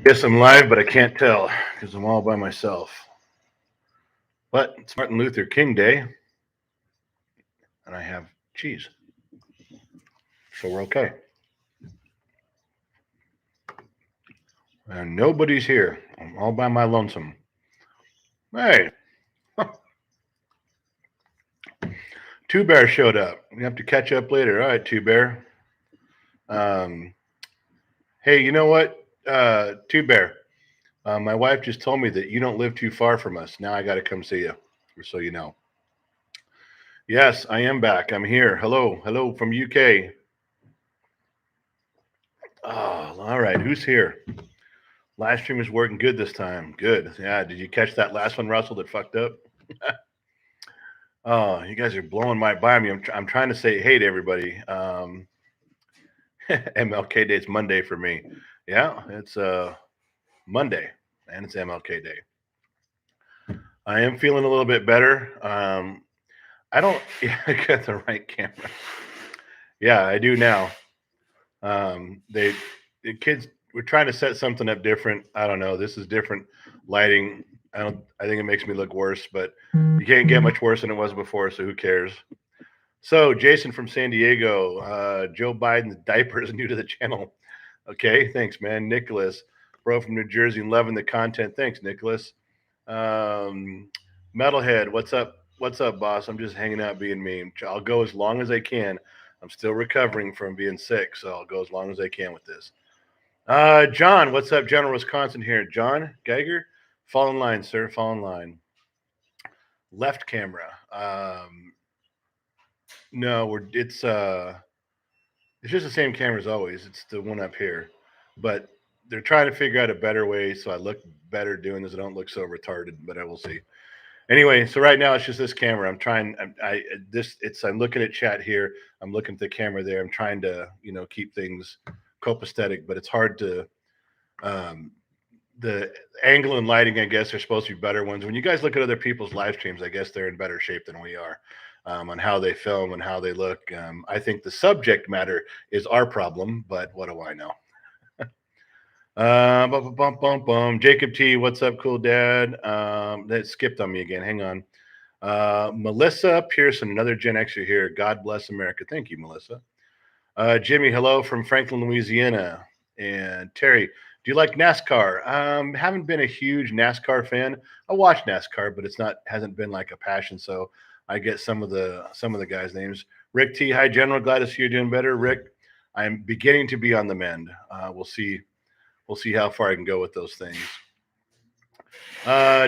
Yes, I'm live, but I can't tell because I'm all by myself. But it's Martin Luther King Day, and I have cheese, so we're okay. And nobody's here. I'm all by my lonesome. Hey, Two Bear showed up. We have to catch up later. All right, Two Bear. Um, hey, you know what, Two Bear? My wife just told me that you don't live too far from us. Now I got to come see you, so you know. Yes, I am back. I'm here. Hello from UK. Oh, all right. Who's here? Live stream is working good this time. Good. Yeah. Did you catch that last one, Russell, that fucked up? Oh, you guys are blowing my by me. I'm trying to say hey to everybody. MLK Day. It's Monday for me. Yeah, it's Monday, and it's MLK Day. I am feeling a little bit better. I don't. Yeah, I got the right camera. Yeah, I do now. They the kids were trying to set something up different. I don't know. This is different lighting. I don't. I think it makes me look worse, but you can't get much worse than it was before. So who cares? So Jason from San Diego, Joe Biden's diaper is new to the channel. Okay, thanks, man. Nicholas, bro from New Jersey, and loving the content. Thanks, Nicholas. Um, Metalhead, what's up? What's up, boss? I'm just hanging out, being me. I'll go as long as I can. I'm still recovering from being sick, so I'll go as long as I can with this. John, what's up? General Wisconsin here. John Geiger, fall in line, sir. Fall in line. Left camera. No, it's just the same camera as always. It's the one up here, but they're trying to figure out a better way so I look better doing this. I don't look so retarded, but I will see. Anyway, so right now it's just this camera. I'm trying. I this it's. I'm looking at chat here. I'm looking at the camera there. I'm trying to keep things copacetic, but it's hard to. Um, the angle and lighting, I guess, are supposed to be better ones. When you guys look at other people's live streams, I guess they're in better shape than we are on how they film and how they look. I think the subject matter is our problem, but what do I know? Bum, bum, bum, bum. Jacob T, what's up, cool dad? That skipped on me again. Hang on. Melissa Pearson, another Gen Xer here. God bless America. Thank you, Melissa. Jimmy, hello from Franklin, Louisiana. And Terry, do you like NASCAR? Haven't been a huge NASCAR fan. I watch NASCAR, but it's not hasn't been like a passion. So I get some of the guys' names. Rick T, hi General, glad to see you're doing better. Rick, I'm beginning to be on the mend. We'll see how far I can go with those things.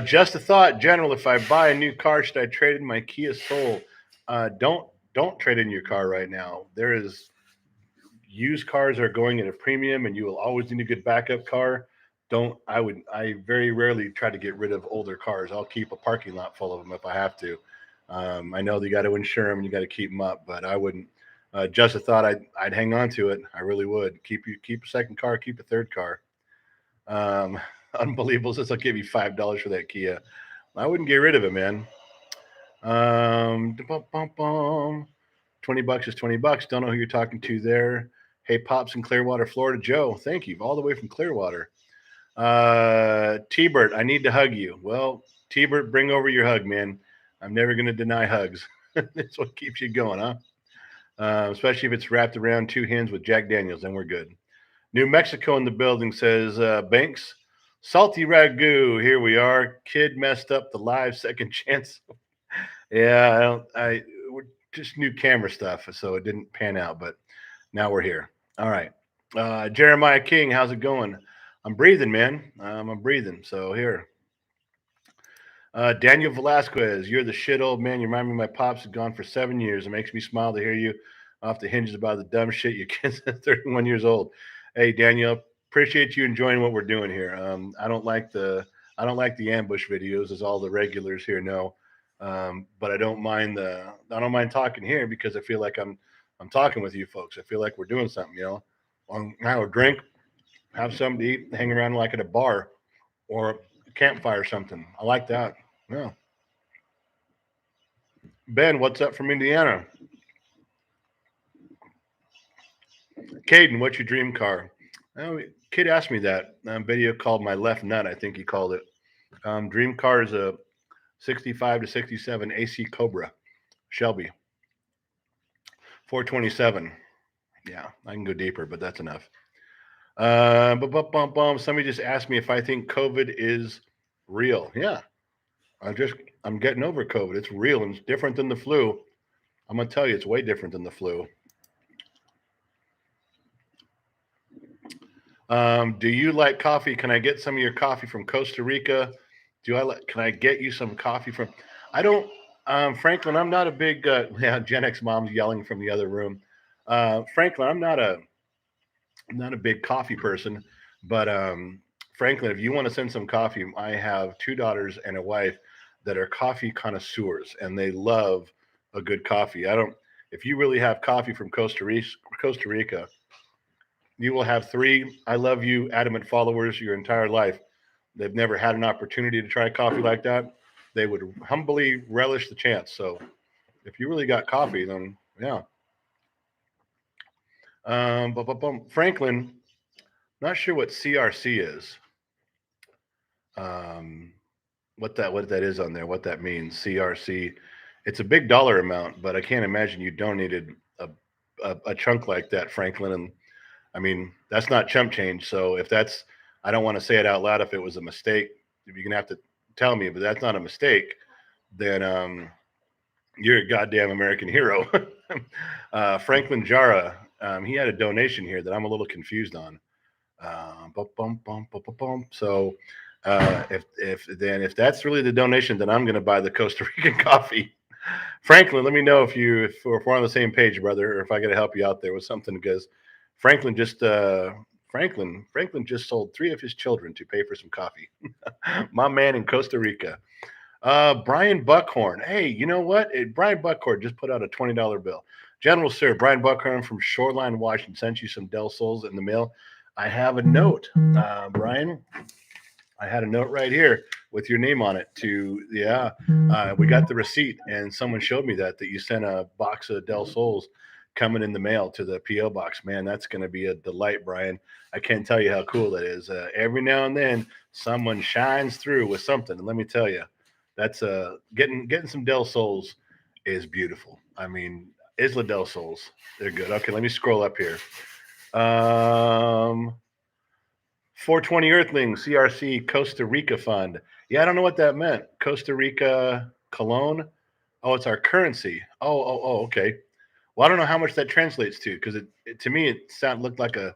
Just a thought, General. If I buy a new car, should I trade in my Kia Soul? Don't trade in your car right now. There is used cars are going at a premium, and you will always need a good backup car. Don't I very rarely try to get rid of older cars. I'll keep a parking lot full of them if I have to. I know you got to insure them and you got to keep them up, but I wouldn't. Just a thought, I'd hang on to it. I really would. Keep a second car, keep a third car. Um, Unbelievable. Says I'll give you $5 for that Kia. I wouldn't get rid of it, man. Bum, bum, bum. $20 is $20. Don't know who you're talking to there. Hey, Pops in Clearwater, Florida. Joe, thank you. All the way from Clearwater. T-Bert, I need to hug you. Well, T-Bert, bring over your hug, man. I'm never going to deny hugs. That's what keeps you going, huh? Especially if it's wrapped around two hands with Jack Daniels, then we're good. New Mexico in the building says, Banks, salty ragu. Here we are. Kid messed up the live second chance. Yeah, we're just new camera stuff, so it didn't pan out, but now we're here. All right. Jeremiah King, how's it going? I'm breathing, man. I'm breathing. So here. Daniel Velasquez, you're the shit, old man. You remind me of my pops had gone for 7 years. It makes me smile to hear you off the hinges about the dumb shit your kids at 31 years old. Hey, Daniel, appreciate you enjoying what we're doing here. I don't like the ambush videos, as all the regulars here know. But I don't mind talking here because I feel like I'm talking with you folks. I feel like we're doing something, have a drink, have something to eat, hang around like at a bar or a campfire or something. I like that. Yeah. Ben, what's up from Indiana? Caden, what's your dream car? Oh, kid asked me that video called my left nut. I think he called it. Dream car is a 65 to 67 AC Cobra Shelby 427. Yeah, I can go deeper, but that's enough. Somebody just asked me if I think COVID is real. Yeah, I just I'm getting over COVID. It's real and it's different than the flu. I'm gonna tell you, it's way different than the flu. Do you like coffee? Can I get some of your coffee from Costa Rica? Do I like? Can I get you some coffee from? I don't, Franklin. I'm not a big. Yeah, Gen X mom's yelling from the other room. Franklin, I'm not a big coffee person, but Franklin, if you want to send some coffee, I have two daughters and a wife that are coffee connoisseurs, and they love a good coffee. I don't. If you really have coffee from Costa Rica, you will have three I love you adamant followers your entire life. They've never had an opportunity to try coffee like that. They would humbly relish the chance. So if you really got coffee, then yeah. Franklin, not sure what CRC is. Um, what that is on there, what that means. CRC. It's a big dollar amount, but I can't imagine you donated a chunk like that, Franklin. And I mean, that's not chump change. So if that's, I don't want to say it out loud if it was a mistake. If you're gonna have to tell me, but that's not a mistake, then you're a goddamn American hero. Franklin Jara, he had a donation here that I'm a little confused on. So if that's really the donation, then I'm going to buy the Costa Rican coffee. Franklin, let me know if we're on the same page, brother, or if I got to help you out there with something because Franklin just Franklin just sold three of his children to pay for some coffee. My man in Costa Rica. Brian Buckhorn. Hey, you know what? Brian Buckhorn just put out a $20 bill. General Sir, Brian Buckhorn from Shoreline, Washington, sent you some Del Sols in the mail. I have a note, Brian. I had a note right here with your name on it. We got the receipt, and someone showed me that you sent a box of Del Sols coming in the mail to the PO box. Man, that's going to be a delight, Brian. I can't tell you how cool that is. Every now and then, someone shines through with something, and let me tell you, that's getting some Del Sols is beautiful. I mean, Isla Del Sols, they're good. Okay, let me scroll up here. 420 Earthlings, CRC Costa Rica Fund. Yeah, I don't know what that meant. Costa Rica Colon. Oh, it's our currency. Okay. Well, I don't know how much that translates to because to me looked like a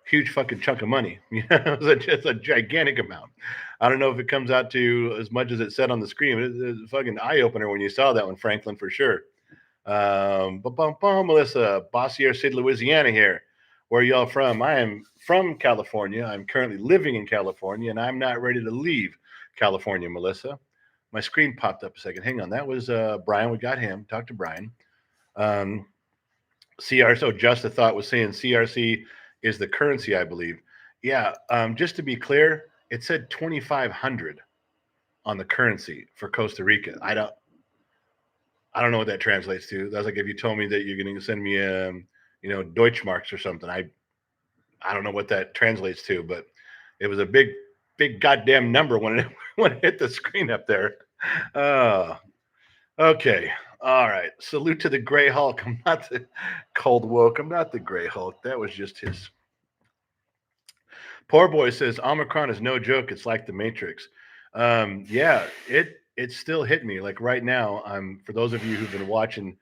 huge fucking chunk of money. It was just a gigantic amount. I don't know if it comes out to as much as it said on the screen. It's a fucking eye opener when you saw that one, Franklin, for sure. Melissa, Bossier City, Louisiana here. Where y'all from? I am from California. I'm currently living in California, and I'm not ready to leave California, Melissa. My screen popped up a second. Hang on. That was Brian. We got him. Talk to Brian. Um, So just a thought was saying CRC is the currency, I believe. Yeah. Just to be clear, it said 2,500 on the currency for Costa Rica. I don't know what that translates to. That's like if you told me that you're going to send me, Deutschmarks or something. I don't know what that translates to, but it was a big goddamn number when it when it hit the screen up there. Oh, okay. All right. Salute to the Gray Hulk. I'm not the cold woke. I'm not the Gray Hulk. That was just his. Poor boy says Omicron is no joke. It's like the Matrix. Yeah, it still hit me. Like right now, for those of you who've been watching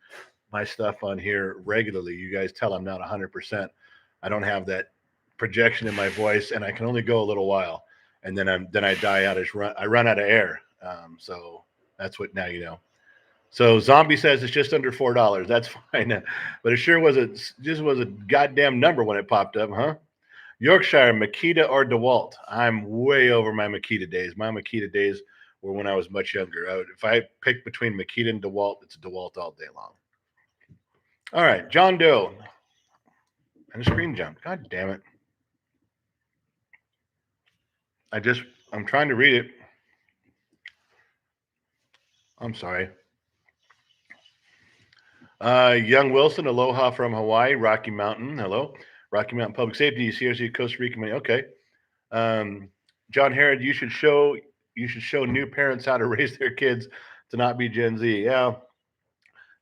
my stuff on here regularly, you guys tell I'm not 100%. I don't have that projection in my voice, and I can only go a little while, and then I die out. I run out of air. So that's what now you know. So Zombie says it's just under $4. That's fine, but it sure was a goddamn number when it popped up, huh? Yorkshire, Makita or DeWalt? I'm way over my Makita days. My Makita days were when I was much younger. If I pick between Makita and DeWalt, it's DeWalt all day long. All right, John Doe. And a screen jump. God damn it. I'm trying to read it. I'm sorry. Young Wilson, aloha from Hawaii. Rocky Mountain, hello. Rocky Mountain Public Safety, CRC, Costa Rica. Okay. John Herod, you should show new parents how to raise their kids to not be Gen Z. Yeah,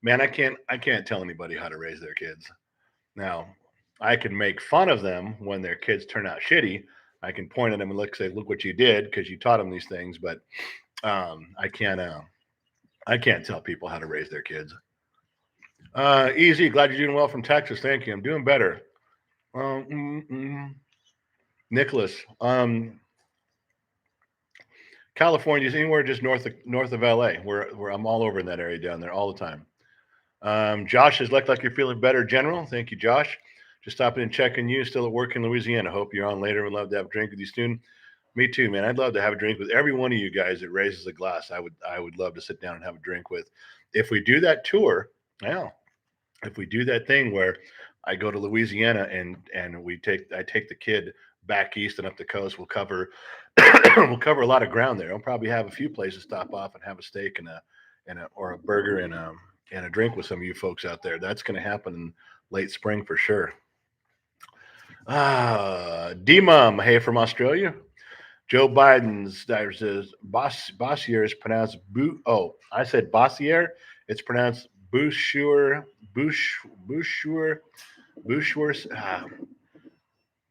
man, I can't tell anybody how to raise their kids. Now, I can make fun of them when their kids turn out shitty. I can point at them and say, "Look what you did," because you taught them these things. But I can't. I can't tell people how to raise their kids. Easy. Glad you're doing well from Texas. Thank you. I'm doing better. Nicholas. California is anywhere just north of LA, where I'm all over in that area down there all the time. Josh says, look like you're feeling better, General. Thank you, Josh. Just stopping and checking you. Still at work in Louisiana. Hope you're on later. Would love to have a drink with you soon. Me too, man. I'd love to have a drink with every one of you guys that raises a glass. I would love to sit down and have a drink with. If we do that tour, yeah. If we do that thing where I go to Louisiana and I take the kid back east and up the coast, we'll cover we'll cover a lot of ground there. I'll probably have a few places stop off and have a steak and a burger and a drink with some of you folks out there. That's going to happen in late spring for sure. D-Mum, hey from Australia. Joe Biden's says Bossier is pronounced I said Bossier. It's pronounced Bouchur.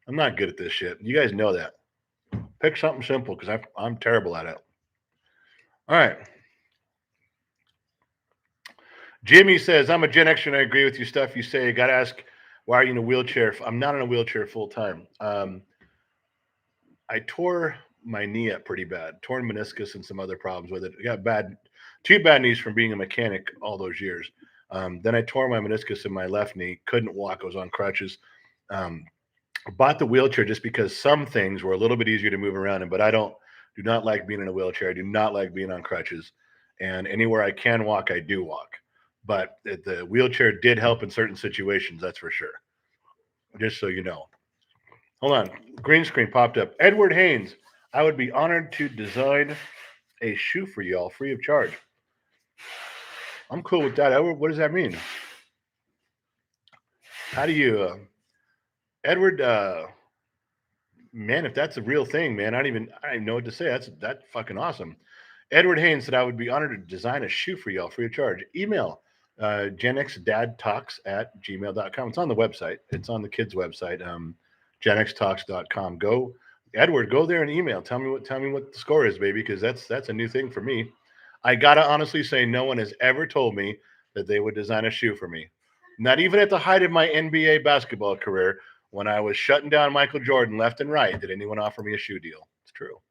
I'm not good at this shit. You guys know that. Pick something simple because I'm terrible at it. All right. Jimmy says, I'm a Gen Xer and I agree with you stuff you say. Got to ask, why are you in a wheelchair? I'm not in a wheelchair full time. I tore my knee up pretty bad, torn meniscus and some other problems with it. I got two bad knees from being a mechanic all those years. Then I tore my meniscus in my left knee, couldn't walk. I was on crutches. Bought the wheelchair just because some things were a little bit easier to move around in, but I do not like being in a wheelchair. I do not like being on crutches. And anywhere I can walk, I do walk. But the wheelchair did help in certain situations, that's for sure. Just so you know. Hold on. Green screen popped up. Edward Haynes, I would be honored to design a shoe for y'all free of charge. I'm cool with that. Edward, what does that mean? How do you, Edward? Man, if that's a real thing, man, I don't even know what to say. That's fucking awesome. Edward Haynes said I would be honored to design a shoe for y'all free of charge. Email genxdadtalks@gmail.com. It's on the website. It's on the kids' website, genxtalks.com. Go, Edward, go there and email. Tell me what the score is, baby, because that's a new thing for me. I gotta honestly say, no one has ever told me that they would design a shoe for me. Not even at the height of my NBA basketball career, when I was shutting down Michael Jordan left and right, did anyone offer me a shoe deal? It's true.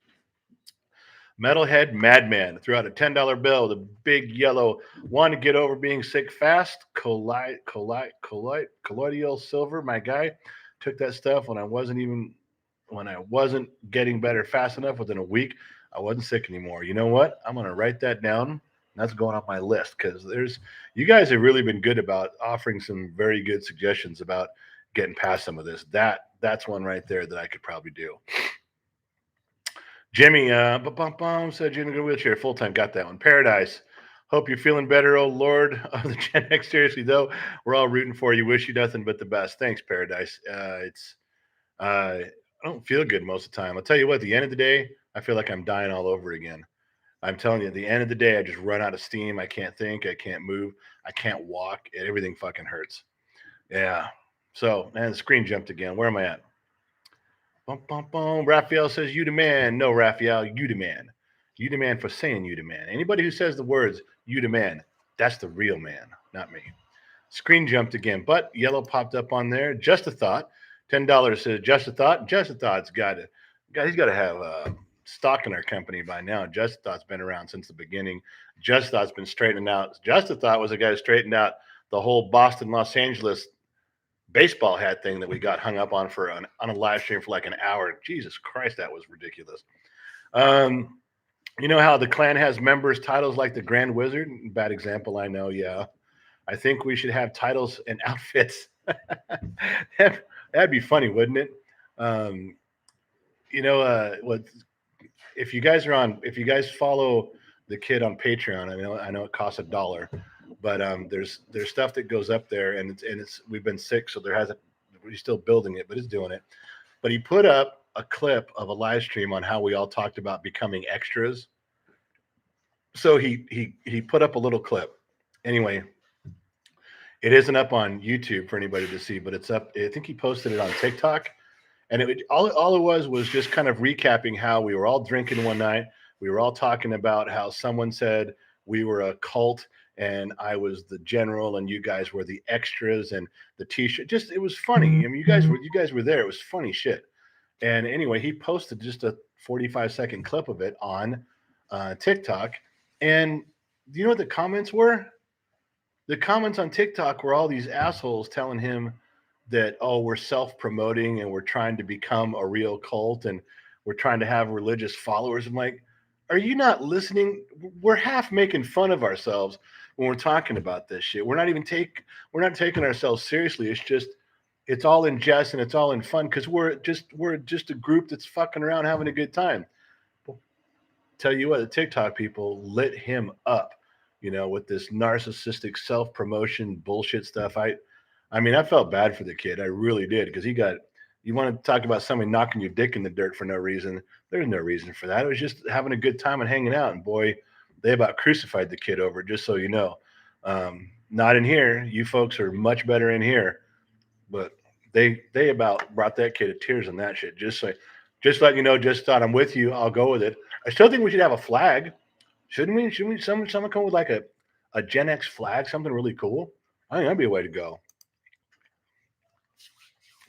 Metalhead Madman threw out a $10 bill. The big yellow want to get over being sick fast. Colloidal silver. My guy took that stuff when I wasn't getting better fast enough. Within a week, I wasn't sick anymore. You know what? I'm gonna write that down. That's going on my list because you guys have really been good about offering some very good suggestions about getting past some of this. That's one right there that I could probably do. Jimmy, said you're in a wheelchair full time. Got that one. Paradise. Hope you're feeling better, oh Lord of the Gen X. Seriously though, we're all rooting for you. Wish you nothing but the best. Thanks, Paradise. I don't feel good most of the time. I'll tell you what. At the end of the day, I feel like I'm dying all over again. I'm telling you, at the end of the day, I just run out of steam. I can't think. I can't move. I can't walk. Everything fucking hurts. Yeah. So, and the screen jumped again. Where am I at? Raphael says, you the man. No, Raphael, you the man. You the man for saying you the man. Anybody who says the words, you the man, that's the real man, not me. Screen jumped again, but yellow popped up on there. Just a thought. $10 says, just a thought. Just a thought's he's got to have stock in our company by now. Just a thought's been around since the beginning. Just a thought's been straightening out. Just a thought was a guy who straightened out the whole Boston, Los Angeles baseball hat thing that we got hung up on on a live stream for like an hour. Jesus Christ, that was ridiculous. You know how the clan has members titles like the Grand Wizard? Bad example, I know. Yeah, I think we should have titles and outfits. That'd be funny, wouldn't it? If you guys follow the kid on Patreon, I know it costs $1, but there's stuff that goes up there, and it's we've been sick, so he's still building it, but he's doing it. But he put up a clip of a live stream on how we all talked about becoming extras. So he put up a little clip. Anyway, it isn't up on YouTube for anybody to see, but it's up. I think he posted it on TikTok, and all it was just kind of recapping how we were all drinking one night. We were all talking about how someone said we were a cult and I was the general and you guys were the extras and the t-shirt. Just it was funny. I mean, you guys were there. It was funny shit. And anyway, he posted just a 45-second clip of it on TikTok. And do you know what the comments were? The comments on TikTok were all these assholes telling him that, oh, we're self-promoting and we're trying to become a real cult and we're trying to have religious followers. I'm like, are you not listening? We're half making fun of ourselves when we're talking about this shit. We're not taking ourselves seriously. It's all in jest and it's all in fun because we're just a group that's fucking around having a good time. Tell you what, the TikTok people lit him up, with this narcissistic self-promotion bullshit stuff. I mean, I felt bad for the kid. I really did because you want to talk about somebody knocking your dick in the dirt for no reason. There's no reason for that. It was just having a good time and hanging out. And boy, they about crucified the kid over it, just so you know. Not in here. You folks are much better in here. But they about brought that kid to tears on that shit. Just let you know, just thought I'm with you. I'll go with it. I still think we should have a flag. Shouldn't we? Shouldn't we? Someone come with like a Gen X flag, something really cool. I think that'd be a way to go.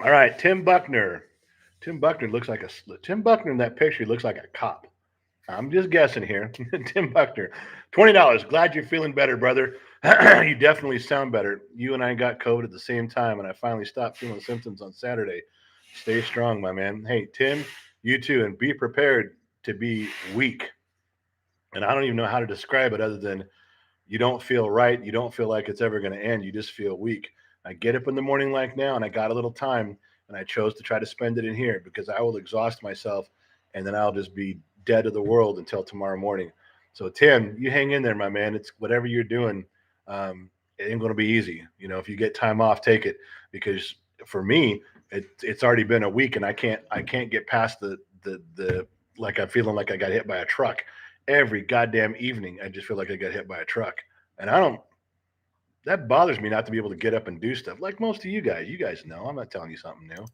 All right, Tim Buckner. Tim Buckner looks like Tim Buckner in that picture looks like a cop. I'm just guessing here. Tim Buckner, $20. Glad you're feeling better, brother. You definitely sound better. You and I got COVID at the same time, and I finally stopped feeling symptoms on Saturday. Stay strong, my man. Hey, Tim, you too, and be prepared to be weak. And I don't even know how to describe it other than you don't feel right. You don't feel like it's ever going to end. You just feel weak. I get up in the morning like now, and I got a little time, and I chose to try to spend it in here because I will exhaust myself, and then I'll just be dead to the world until tomorrow morning. So Tim, you hang in there, my man. It's whatever you're doing. It ain't going to be easy. If you get time off, take it because for me, it's already been a week, and I can't get past the like I'm feeling like I got hit by a truck every goddamn evening. I just feel like I got hit by a truck, and I don't. That bothers me not to be able to get up and do stuff like most of you guys. You guys know I'm not telling you something new.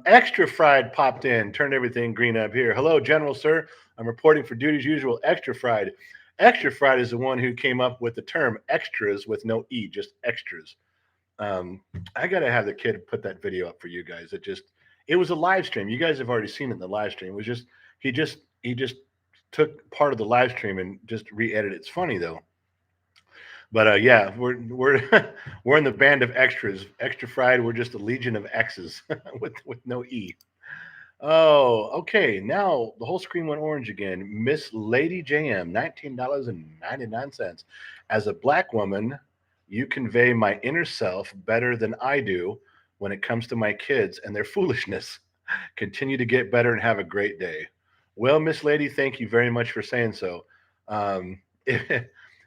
Extra Fried popped in, turned everything green up here. Hello, General Sir. I'm reporting for duty as usual. Extra Fried. Extra Fried is the one who came up with the term extras with no E, just extras. I gotta have the kid put that video up for you guys. It was a live stream. You guys have already seen it in the live stream. It was just he just took part of the live stream and just re-edited. It's funny though. But yeah, we're we're in the band of extras. Extra Fried. We're just a legion of X's with no E. Oh, okay. Now the whole screen went orange again. Miss Lady JM, $19.99. As a black woman, you convey my inner self better than I do when it comes to my kids and their foolishness. Continue to get better and have a great day. Well, Miss Lady, thank you very much for saying so.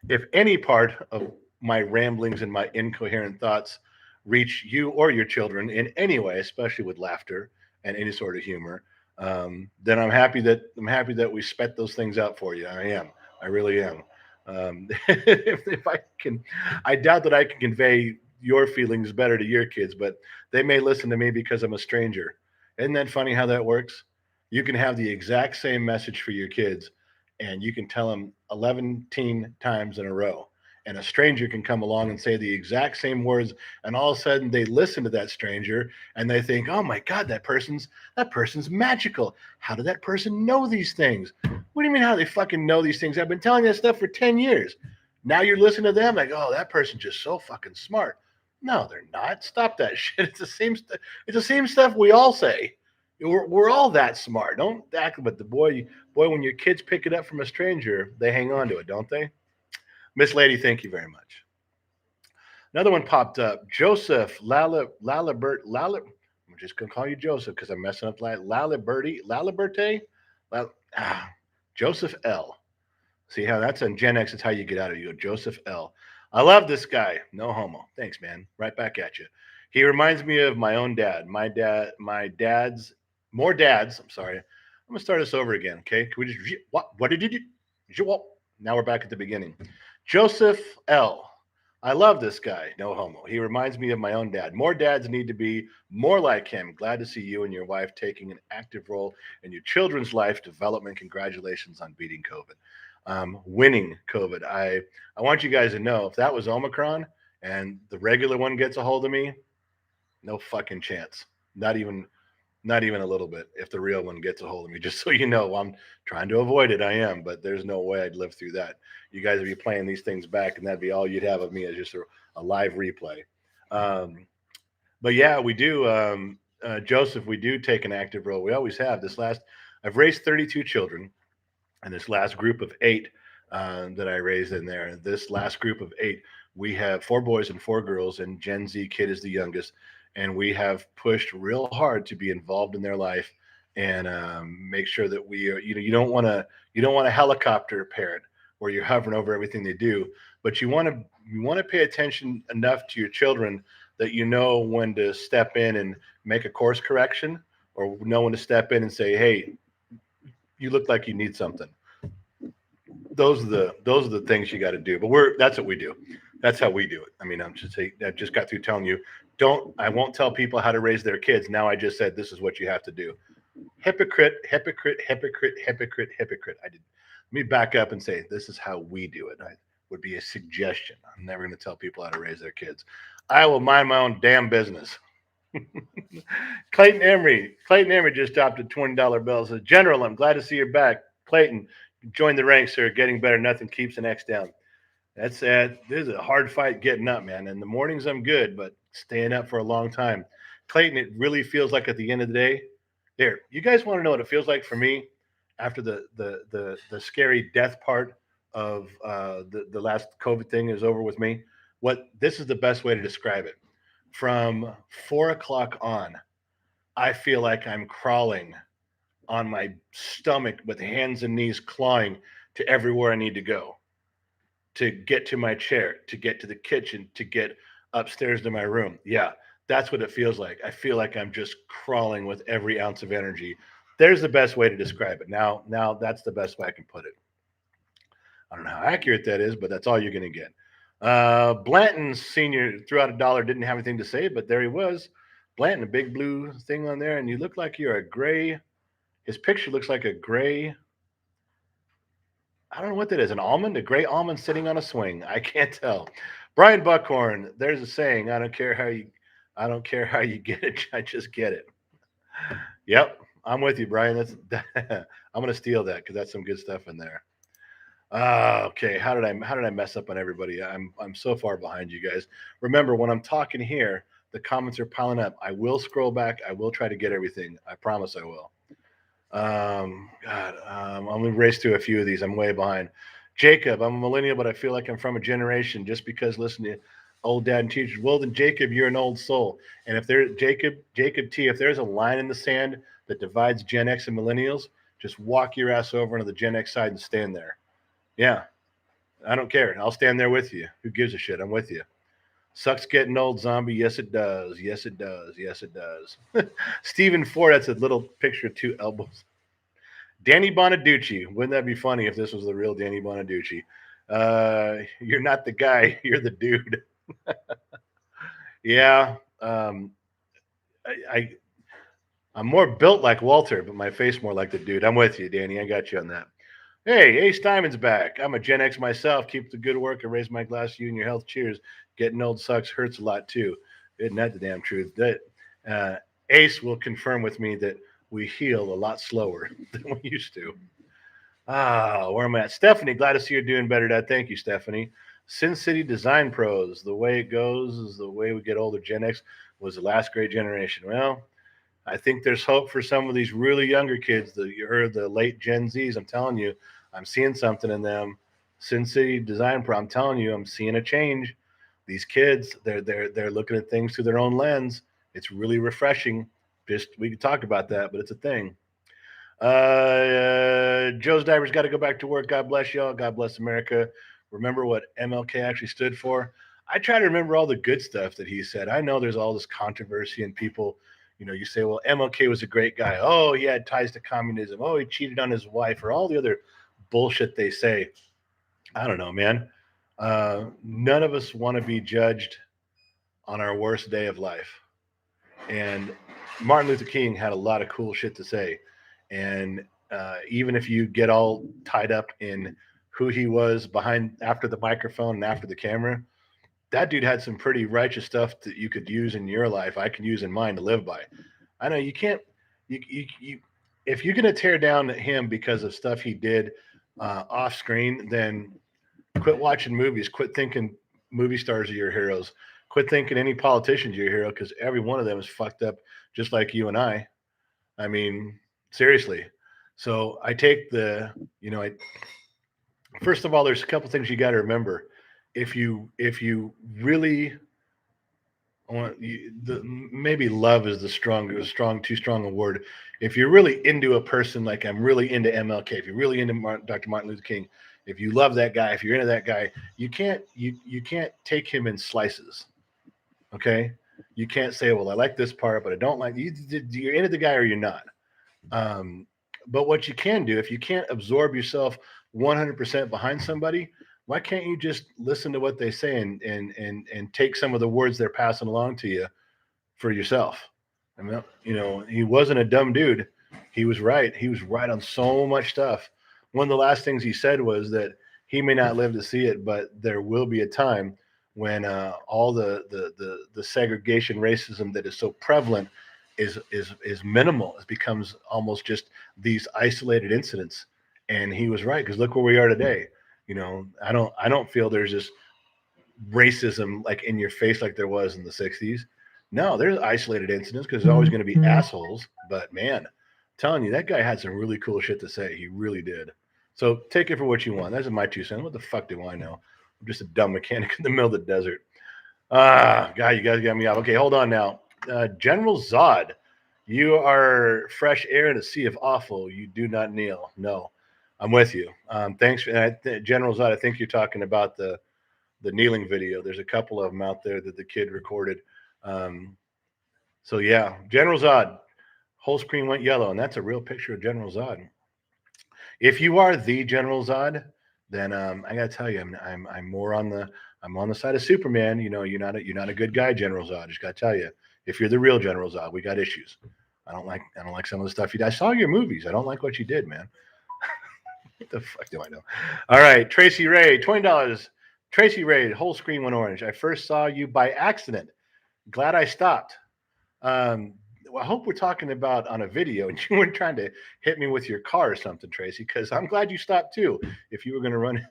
If any part of my ramblings and my incoherent thoughts reach you or your children in any way, especially with laughter and any sort of humor, then I'm happy that we spet those things out for you. I am. I really am. If I can, I doubt that I can convey your feelings better to your kids, but they may listen to me because I'm a stranger. Isn't that funny how that works? You can have the exact same message for your kids, and you can tell them 11 times in a row. And a stranger can come along and say the exact same words, and all of a sudden they listen to that stranger and they think, "Oh my God, that person's magical. How did that person know these things? What do you mean how they fucking know these things? I've been telling that stuff for 10 years. Now you're listening to them like, oh, that person's just so fucking smart." No, they're not. Stop that shit. It's the same stuff we all say. We're all that smart. Don't act, but boy, when your kids pick it up from a stranger, they hang on to it, don't they? Miss Lady, thank you very much. Another one popped up. Joseph Lalibert Lala. I'm just gonna call you Joseph because I'm messing up Laliberte. Lal, ah, Joseph L. See how that's on Gen X? It's how you get out of it. You go Joseph L. I love this guy. No homo. Thanks, man. Right back at you. He reminds me of my own dad. My dad's more dads. I'm sorry. I'm gonna start this over again. Okay? Can we just what did you do? Now we're back at the beginning. Joseph L. I love this guy. No homo. He reminds me of my own dad. More dads need to be more like him. Glad to see you and your wife taking an active role in your children's life development. Congratulations on beating COVID, winning COVID. I want you guys to know if that was Omicron and the regular one gets a hold of me, no fucking chance. Not even not even a little bit. If the real one gets a hold of me, just so you know, I'm trying to avoid it. I am, but there's no way I'd live through that. You guys would be playing these things back, and that'd be all you'd have of me as just a live replay. Um, but yeah, we do, Joseph. We do take an active role. We always have. I've raised 32 children, and this last group of eight that I raised in there, this last group of eight, we have four boys and four girls, and Gen Z kid is the youngest. And we have pushed real hard to be involved in their life and make sure that we are, you don't want a helicopter parent where you're hovering over everything they do, but you want to pay attention enough to your children that you know when to step in and make a course correction, or know when to step in and say, hey, you look like you need something. Those are the things you got to do. But that's what we do. That's how we do it. I mean, I just got through telling you, I won't tell people how to raise their kids. Now I just said this is what you have to do. Hypocrite, hypocrite, hypocrite, hypocrite, hypocrite. Let me back up and say this is how we do it. I would be a suggestion. I'm never going to tell people how to raise their kids. I will mind my own damn business. Clayton Emery just dropped a $20 bill. Says, General, I'm glad to see you're back. Clayton, join the ranks, sir. Getting better. Nothing keeps an X down. That's sad. This is a hard fight getting up, man. In the mornings, I'm good, but staying up for a long time. Clayton, it really feels like at the end of the day, there. You guys want to know what it feels like for me after the scary death part of the last COVID thing is over with me? What this is the best way to describe it. From 4 o'clock on, I feel like I'm crawling on my stomach with hands and knees clawing to everywhere I need to go, to get to my chair, to get to the kitchen, to get upstairs to my room. Yeah, that's what it feels like. I feel like I'm just crawling with every ounce of energy. There's the best way to describe it. Now that's the best way I can put it. I don't know how accurate that is, but that's all you're going to get. Blanton Sr. threw out a dollar, didn't have anything to say, but there he was. Blanton, a big blue thing on there, and you look like you're a gray. His picture looks like a gray. I don't know what that is. An almond, a gray almond sitting on a swing. I can't tell. Brian Buckhorn, there's a saying. I don't care how you get it. I just get it. Yep, I'm with you, Brian. I'm gonna steal that because that's some good stuff in there. Okay, how did I mess up on everybody? I'm so far behind you guys. Remember, when I'm talking here, the comments are piling up. I will scroll back. I will try to get everything. I promise I will. God, I'm gonna race through a few of these. I'm way behind. Jacob, I'm a millennial, but I feel like I'm from a generation just because listening to old dad and teachers. Well, then Jacob, you're an old soul. And if there's Jacob T, if there's a line in the sand that divides Gen X and millennials, just walk your ass over to the Gen X side and stand there. Yeah, I don't care. I'll stand there with you. Who gives a shit? I'm with you. Sucks getting old, zombie. Yes, it does. Yes, it does. Yes, it does. Stephen Ford, that's a little picture of two elbows. Danny Bonaducci. Wouldn't that be funny if this was the real Danny Bonaducci? You're not the guy. You're the dude. Yeah. I I'm more built like Walter, but my face more like the dude. I'm with you, Danny. I got you on that. Hey, Ace Diamond's back. I'm a Gen X myself. Keep the good work and raise my glass to you and your health. Cheers. Getting old sucks, hurts a lot too. Isn't that the damn truth? That Ace will confirm with me that we heal a lot slower than we used to. Where am I at? Stephanie, glad to see you're doing better, Dad. Thank you, Stephanie. Sin City Design Pros. The way it goes is the way we get older. Gen X was the last great generation. Well, I think there's hope for some of these really younger kids, the late Gen Zs. I'm telling you, I'm seeing something in them. Sin City Design Pro. I'm telling you, I'm seeing a change. These kids, they're looking at things through their own lens. It's really refreshing. Just we could talk about that, but it's a thing. Joe's Divers got to go back to work. God bless y'all. God bless America. Remember what MLK actually stood for. I try to remember all the good stuff that he said. I know there's all this controversy and people, you say, well, MLK was a great guy. Oh, he had ties to communism. Oh, he cheated on his wife, or all the other bullshit they say. I don't know, man. None of us want to be judged on our worst day of life. And Martin Luther King had a lot of cool shit to say. And even if you get all tied up in who he was behind after the microphone and after the camera, that dude had some pretty righteous stuff that you could use in your life. I can use in mine to live by. I know you can't. You if you're gonna tear down him because of stuff he did off screen, then quit watching movies. Quit thinking movie stars are your heroes. Quit thinking any politician's your hero, because every one of them is fucked up, just like you and I. I mean, seriously. So I take I first of all, there's a couple things you got to remember. If you really want maybe love is too strong a word. If you're really into a person, like I'm really into MLK, if you're really into Dr. Martin Luther King, if you love that guy, if you're into that guy, you can't take him in slices. Okay, you can't say, well, I like this part, but I don't like you. You're into the guy or you're not. Um, but what you can do, if you can't absorb yourself 100% behind somebody, why can't you just listen to what they say and take some of the words they're passing along to you for yourself? I mean, he wasn't a dumb dude. He was right. He was right on so much stuff. One of the last things he said was that he may not live to see it, but there will be a time when all the segregation, racism that is so prevalent is minimal. It becomes almost just these isolated incidents. And he was right, because look where we are today. I don't feel there's this racism like in your face like there was in the 60s. No, there's isolated incidents because there's always going to be assholes. But man, I'm telling you, that guy had some really cool shit to say. He really did. So take it for what you want. That's my 2 cents. What the fuck do I know? I'm just a dumb mechanic in the middle of the desert. God, you guys got me off. Okay, hold on now. General Zod, you are fresh air in a sea of awful. You do not kneel. No, I'm with you. Thanks, General Zod. I think you're talking about the kneeling video. There's a couple of them out there that the kid recorded. So yeah, General Zod, whole screen went yellow, and that's a real picture of General Zod. If you are the General Zod, then I gotta tell you, I'm more on the side of Superman. You're not a good guy, General Zod. I just gotta tell you, if you're the real General Zod, we got issues. I don't like some of the stuff you did. I saw your movies. I don't like what you did, man. What the fuck do I know? All right, Tracy Ray, $20. Tracy Ray, whole screen went orange. I first saw you by accident. Glad I stopped. Well, I hope we're talking about on a video and you weren't trying to hit me with your car or something, Tracy, because I'm glad you stopped too. If you were going to run,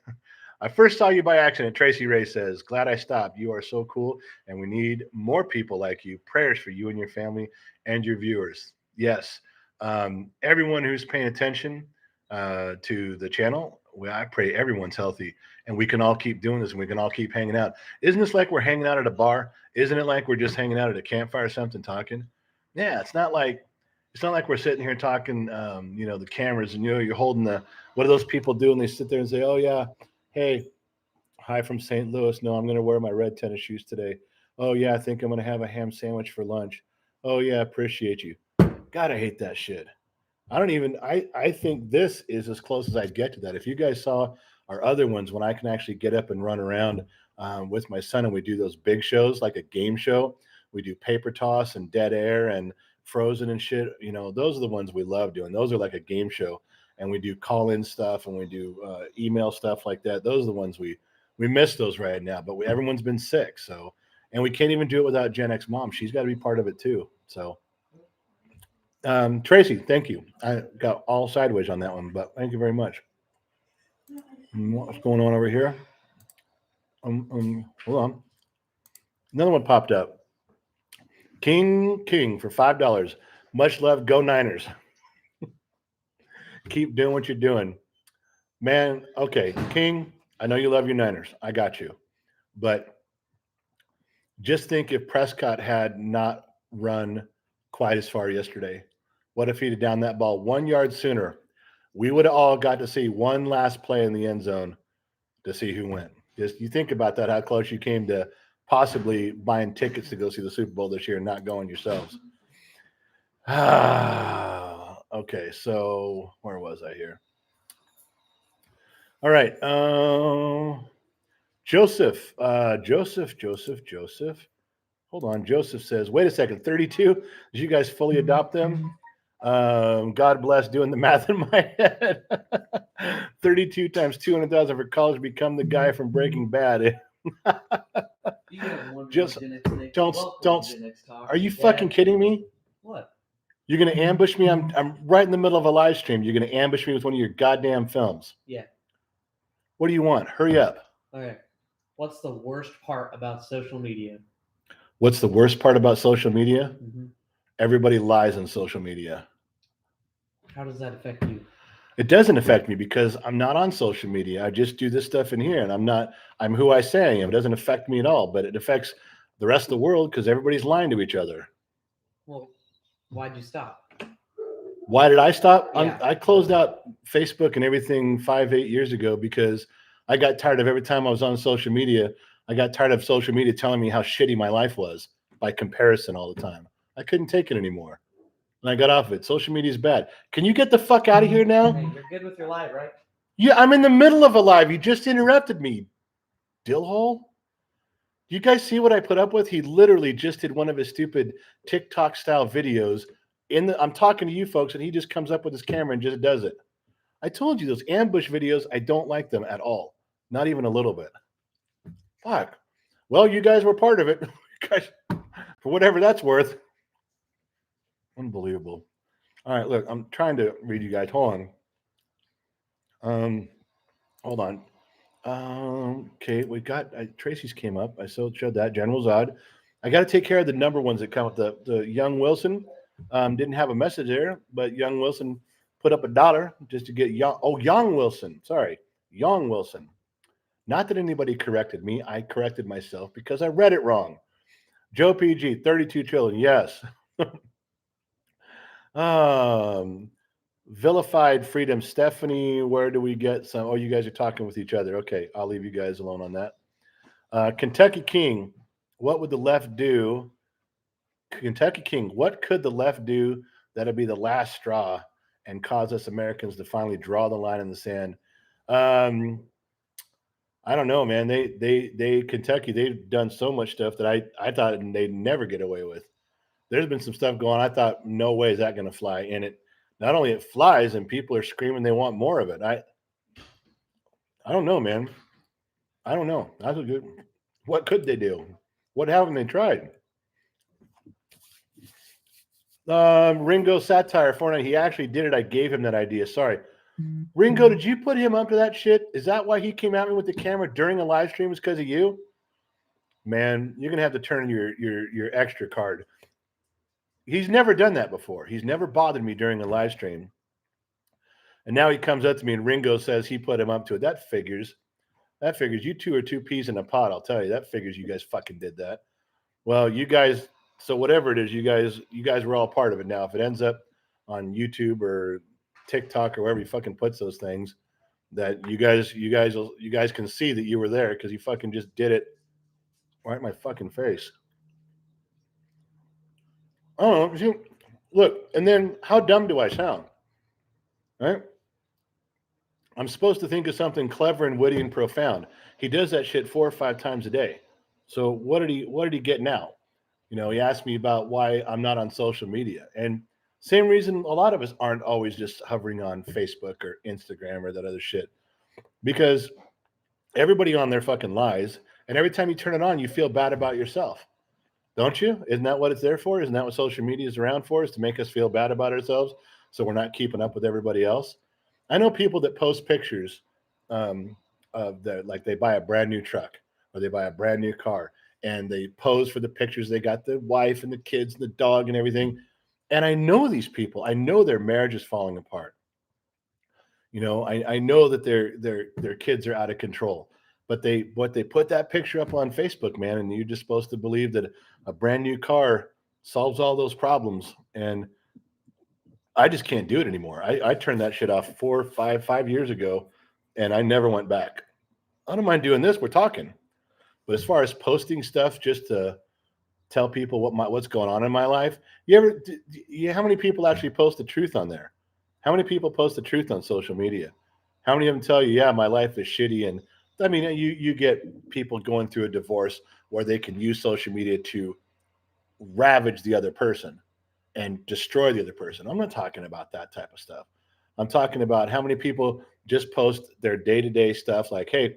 I first saw you by accident. Tracy Ray says, glad I stopped. You are so cool, and we need more people like you. Prayers for you and your family and your viewers. Yes. Everyone who's paying attention to the channel, I pray everyone's healthy and we can all keep doing this and we can all keep hanging out. Isn't this like we're hanging out at a bar? Isn't it like we're just hanging out at a campfire or something talking? Yeah, it's not like we're sitting here talking, the cameras, and you're holding what do those people do? And they sit there and say, oh yeah, hey, hi from St. Louis. No, I'm going to wear my red tennis shoes today. Oh yeah, I think I'm going to have a ham sandwich for lunch. Oh yeah, appreciate you. God, I hate that shit. I think this is as close as I get to that. If you guys saw our other ones, when I can actually get up and run around with my son and we do those big shows like a game show, we do paper toss and dead air and frozen and shit. Those are the ones we love doing. Those are like a game show, and we do call-in stuff and we do email stuff like that. Those are the ones we miss those right now, but everyone's been sick. So, and we can't even do it without Gen X mom. She's got to be part of it too. So, Tracy, thank you. I got all sideways on that one, but thank you very much. What's going on over here? Hold on. Another one popped up. King for $5. Much love. Go Niners. Keep doing what you're doing, man. Okay, King. I know you love your Niners. I got you, but just think if Prescott had not run quite as far yesterday. What if he'd have down that ball 1 yard sooner? We would have all got to see one last play in the end zone to see who went. Just you think about that, how close you came to possibly buying tickets to go see the Super Bowl this year and not going yourselves. Okay, so where was I here? All right. Joseph. Hold on. Joseph says, wait a second, 32? Did you guys fully adopt them? God bless doing the math in my head. 32 times 200,000 for college, become the guy from Breaking Bad. Just don't. Are you fucking kidding me? What? You're gonna ambush me? I'm right in the middle of a live stream. You're gonna ambush me with one of your goddamn films. Yeah. What do you want? Hurry up. Okay. What's the worst part about social media? What's the worst part about social media? Mm-hmm. Everybody lies on social media. How does that affect you? It doesn't affect me because I'm not on social media. I just do this stuff in here, and I'm who I say I am. It doesn't affect me at all, but it affects the rest of the world because everybody's lying to each other. Well, why'd you stop? Why did I stop? Yeah. I closed out Facebook and everything 5-8 years ago because I got tired of every time I was on social media. I got tired of social media telling me how shitty my life was by comparison all the time. I couldn't take it anymore. And I got off of it. Social media is bad. Can you get the fuck out of here now? Hey, you're good with your live, right? Yeah, I'm in the middle of a live. You just interrupted me, dillhole. Do you guys see what I put up with? He literally just did one of his stupid TikTok style videos. I'm talking to you folks, and he just comes up with his camera and just does it. I told you those ambush videos, I don't like them at all. Not even a little bit. Fuck. Well, you guys were part of it. You guys, for whatever that's worth. Unbelievable. All right, look, I'm trying to read you guys. Hold on. Hold on. Okay, we got Tracy's came up. I showed that. General Zod. I got to take care of the number ones that come with the Young Wilson. Didn't have a message there, but Young Wilson put up $1 just to get Young Wilson. Sorry, Young Wilson. Not that anybody corrected me. I corrected myself because I read it wrong. Joe PG, 32 trillion. Yes. Vilified freedom. Stephanie, where do we get some? Oh, you guys are talking with each other. Okay, I'll leave you guys alone on that. Kentucky King, what would the left do? Kentucky King, what could the left do that'll be the last straw and cause us Americans to finally draw the line in the sand? I don't know, man. They Kentucky, they've done so much stuff that I thought they'd never get away with. There's been some stuff going on. I thought, no way is that going to fly. And it not only it flies, and people are screaming they want more of it. I don't know, man. I don't know. That's a good. What could they do? What haven't they tried? Ringo Satire Fortnite. He actually did it. I gave him that idea. Sorry. Ringo, did you put him up to that shit? Is that why he came at me with the camera during a live stream? Is because of you? Man, you're gonna have to turn your extra card. He's never done that before. He's never bothered me during a live stream. And now he comes up to me and Ringo says he put him up to it. That figures. That figures. You two are two peas in a pod, I'll tell you. That figures you guys fucking did that. Well, you guys, so whatever it is, you guys were all part of it. Now, if it ends up on YouTube or TikTok or wherever he fucking puts those things, that you guys can see that you were there because you fucking just did it right in my fucking face. Oh, look, and then how dumb do I sound? Right? I'm supposed to think of something clever and witty and profound. He does that shit 4 or 5 times a day. So what did he get now? You know, he asked me about why I'm not on social media. And same reason a lot of us aren't always just hovering on Facebook or Instagram or that other shit. Because everybody on there fucking lies. And every time you turn it on, you feel bad about yourself. Don't you? Isn't that what it's there for? Isn't that what social media is around for? Is to make us feel bad about ourselves so we're not keeping up with everybody else? I know people that post pictures of like they buy a brand new truck or they buy a brand new car and they pose for the pictures. They got the wife and the kids and the dog and everything. And I know these people. I know their marriage is falling apart. You know, I know that their kids are out of control. But they put that picture up on Facebook, man, and you're just supposed to believe that a brand new car solves all those problems. And I just can't do it anymore. I turned that shit off 5 years ago, and I never went back. I don't mind doing this. We're talking. But as far as posting stuff just to tell people what's going on in my life, how many people actually post the truth on there? How many people post the truth on social media? How many of them tell you, yeah, my life is shitty? And I mean, you get people going through a divorce where they can use social media to ravage the other person and destroy the other person. I'm not talking about that type of stuff. I'm talking about how many people just post their day-to-day stuff like, hey,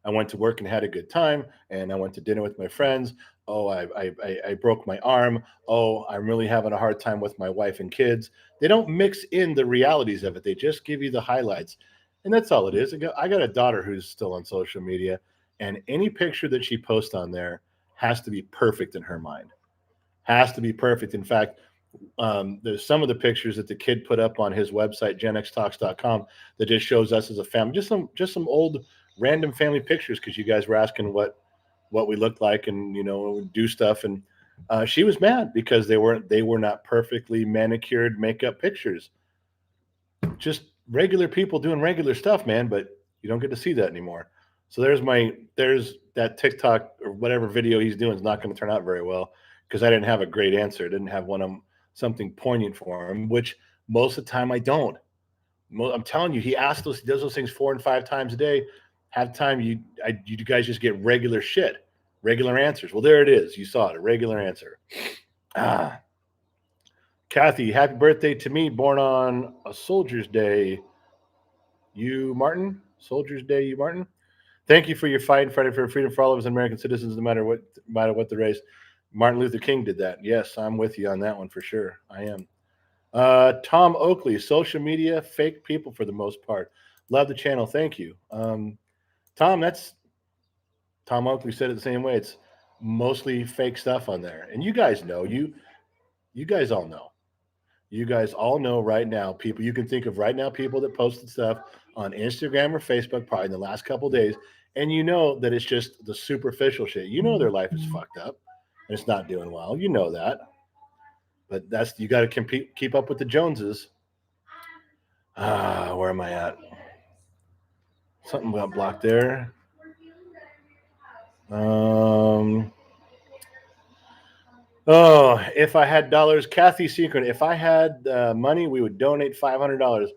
I went to work and had a good time, and I went to dinner with my friends. Oh, I broke my arm. Oh, I'm really having a hard time with my wife and kids. They don't mix in the realities of it. They just give you the highlights, and that's all it is. I got a daughter who's still on social media, and any picture that she posts on there has to be perfect in her mind. Has to be perfect. In fact, there's some of the pictures that the kid put up on his website, GenXTalks.com, that just shows us as a family. Just some old random family pictures because you guys were asking what we looked like and do stuff. And she was mad because they were not perfectly manicured makeup pictures. Just regular people doing regular stuff, man. But you don't get to see that anymore. So there's that TikTok or whatever video he's doing is not going to turn out very well because I didn't have a great answer. I didn't have something poignant for him, which most of the time I don't. I'm telling you, he does those things 4 and 5 times a day. Half the time you guys just get regular shit, regular answers. Well, there it is. You saw it, a regular answer. Ah, Kathy, happy birthday to me, born on a Soldier's Day. You, Martin? Soldier's Day, you, Martin? Thank you for your fight and fighting for freedom for all of us American citizens, no matter what the race. Martin Luther King did that. Yes, I'm with you on that one for sure. I am. Tom Oakley, social media, fake people for the most part. Love the channel. Thank you. Tom, that's Tom Oakley said it the same way. It's mostly fake stuff on there. And you guys know, you guys all know. You guys all know right now, people you can think of right now, people that posted stuff on Instagram or Facebook probably in the last couple of days, and you know that it's just the superficial shit. You know their life is fucked up and it's not doing well. You know that. But you got to keep up with the Joneses. Where am I at? Something got blocked there. Um, oh, if I had dollars, Kathy Secret. If I had money, we would donate $500.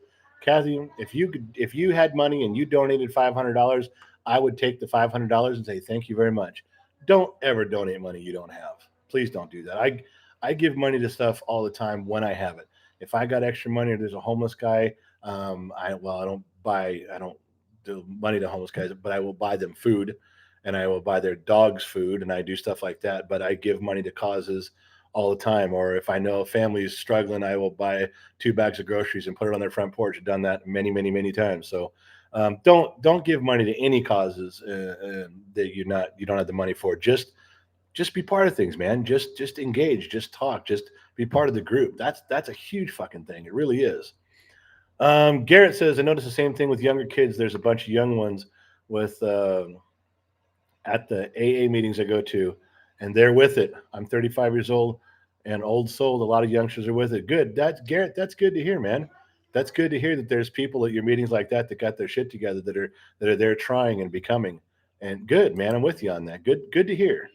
Kathy, if you had money and you donated $500, I would take the $500 and say thank you very much. Don't ever donate money you don't have. Please don't do that. I give money to stuff all the time when I have it. If I got extra money or there's a homeless guy, I don't do money to homeless guys, but I will buy them food and I will buy their dogs food and I do stuff like that. But I give money to causes all the time. Or if I know a family is struggling, I will buy 2 bags of groceries and put it on their front porch. I've done that many, many, many times. So don't give money to any causes that you don't have the money for. Just be part of things, man. Just engage, just talk, just be part of the group. That's a huge fucking thing. It really is. Garrett says, I notice the same thing with younger kids. There's a bunch of young ones with at the AA meetings I go to, and they're with it. I'm 35 years old and old soul. A lot of youngsters are with it. Good. That's Garrett. That's good to hear, man. That's good to hear that there's people at your meetings like that got their shit together that are there trying and becoming. And good, man. I'm with you on that. Good to hear.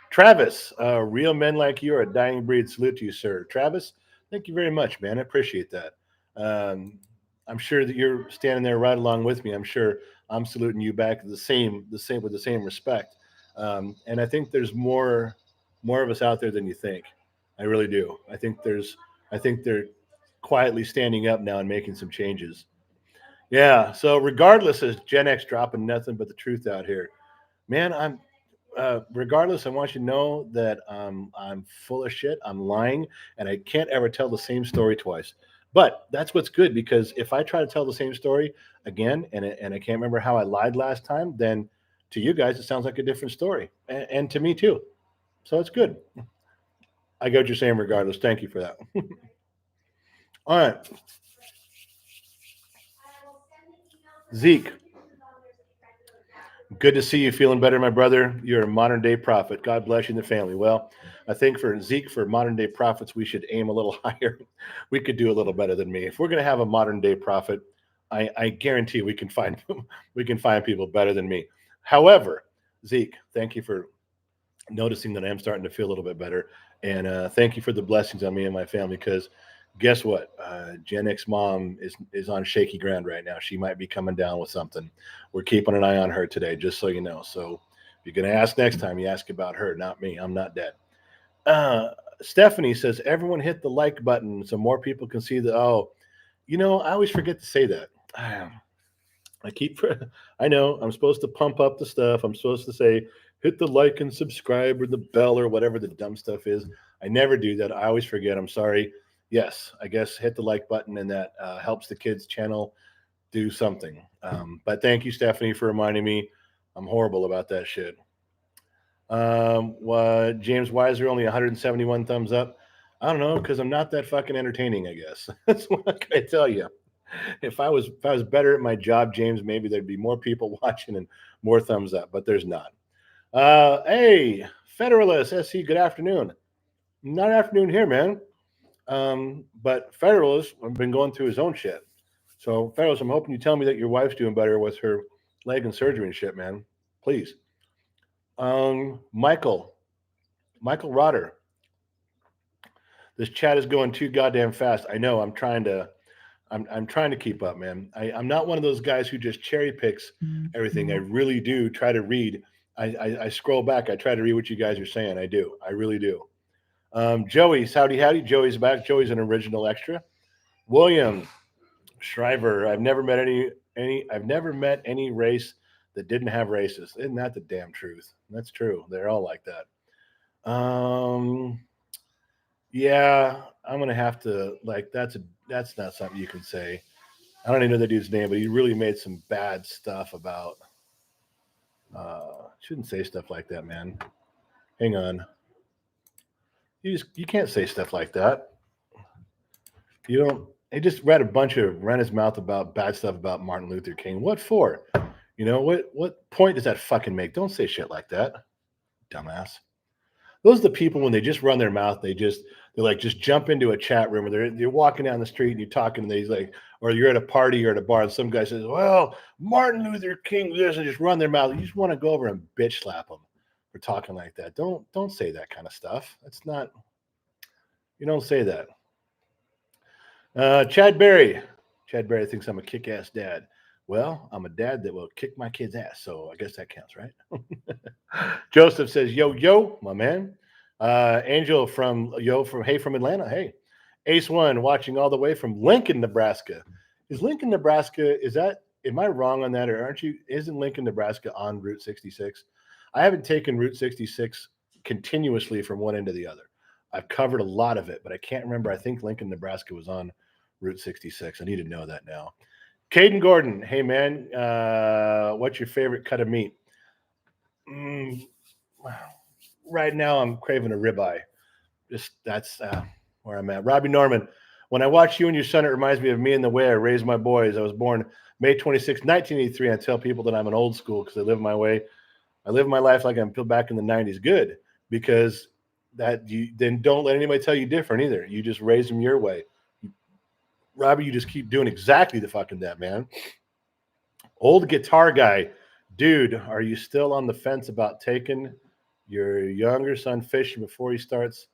Travis, real men like you are a dying breed. Salute to you, sir. Travis, thank you very much, man. I appreciate that. Um, I'm sure that you're standing there right along with me. I'm sure I'm saluting you back with the same respect. And I think there's more of us out there than you think. I really do. I think they're quietly standing up now and making some changes. Yeah. So regardless, as Gen X dropping nothing but the truth out here, man, regardless, I want you to know that I'm full of shit. I'm lying, and I can't ever tell the same story twice. But that's what's good because if I try to tell the same story again and I can't remember how I lied last time, then to you guys it sounds like a different story, and to me too. So it's good. I get what you're saying. Regardless, thank you for that. All right, Zeke. Good to see you feeling better, my brother. You're a modern day prophet. God bless you and the family. Well, I think for Zeke, for modern day prophets, we should aim a little higher. We could do a little better than me. If we're going to have a modern day prophet, I guarantee we can find we can find people better than me. However, Zeke, thank you for noticing that I am starting to feel a little bit better. And thank you for the blessings on me and my family. Because guess what? Gen X mom is on shaky ground right now. She might be coming down with something. We're keeping an eye on her today, just so you know. So if you're going to ask next time, you ask about her, not me. I'm not dead. Uh, Stephanie says, everyone hit the like button so more people can see the. Oh, I always forget to say that. I keep, I know I'm supposed to pump up the stuff. I'm supposed to say, hit the like and subscribe or the bell or whatever the dumb stuff is. I never do that. I always forget. I'm sorry. Yes, I guess hit the like button and that helps the kids' channel do something. But thank you, Stephanie, for reminding me. I'm horrible about that shit. James, why is there only 171 thumbs up? I don't know, because I'm not that fucking entertaining, I guess. That's what can I tell you. If I was better at my job, James, maybe there'd be more people watching and more thumbs up, but there's not. Hey, Federalist SC, good afternoon. Not afternoon here, man. But Federalist, I've been going through his own shit. So Federalist, I'm hoping you tell me that your wife's doing better with her leg and surgery and shit, man. Please. Michael Rotter. This chat is going too goddamn fast. I know. I'm trying to keep up, man. I'm not one of those guys who just cherry picks everything. I really do try to read. I scroll back. I try to read what you guys are saying. I do. I really do. Joey, howdy. Joey's back. Joey's an original extra. William Shriver. I've never met any race that didn't have racists. Isn't that the damn truth? That's true. They're all like that. Yeah, I'm gonna have to like that's not something you can say. I don't even know the dude's name, but he really made some bad stuff about. Shouldn't say stuff like that, man. Hang on. You can't say stuff like that. You don't. He just ran his mouth about bad stuff about Martin Luther King. What for? What point does that fucking make? Don't say shit like that, dumbass. Those are the people when they just run their mouth, they like just jump into a chat room, or they're walking down the street and you're talking and they's like, or you're at a party or at a bar and some guy says, well, Martin Luther King this, and just run their mouth. You just want to go over and bitch slap them for talking like that. Don't say that kind of stuff. That's not, you don't say that. Chad Berry thinks I'm a kick-ass dad. Well, I'm a dad that will kick my kid's ass, so I guess that counts, right? Joseph says, yo, my man. Angel from Atlanta. Hey. Ace One watching all the way from Lincoln, Nebraska. Is Lincoln, Nebraska, am I wrong on that, or isn't Lincoln, Nebraska on Route 66? I haven't taken Route 66 continuously from one end to the other. I've covered a lot of it, but I can't remember. I think Lincoln, Nebraska was on Route 66. I need to know that now. Caden Gordon, hey man, what's your favorite cut of meat? Right now, I'm craving a ribeye. That's where I'm at. Robbie Norman, when I watch you and your son, it reminds me of me and the way I raised my boys. I was born May 26, 1983. I tell people that I'm an old school because I live my way. I live my life like I'm back in the 90s. Good, because then don't let anybody tell you different either. You just raise them your way. Robbie, you just keep doing exactly the fucking that, man. Old guitar guy. Dude, are you still on the fence about taking your younger son fishing before he starts?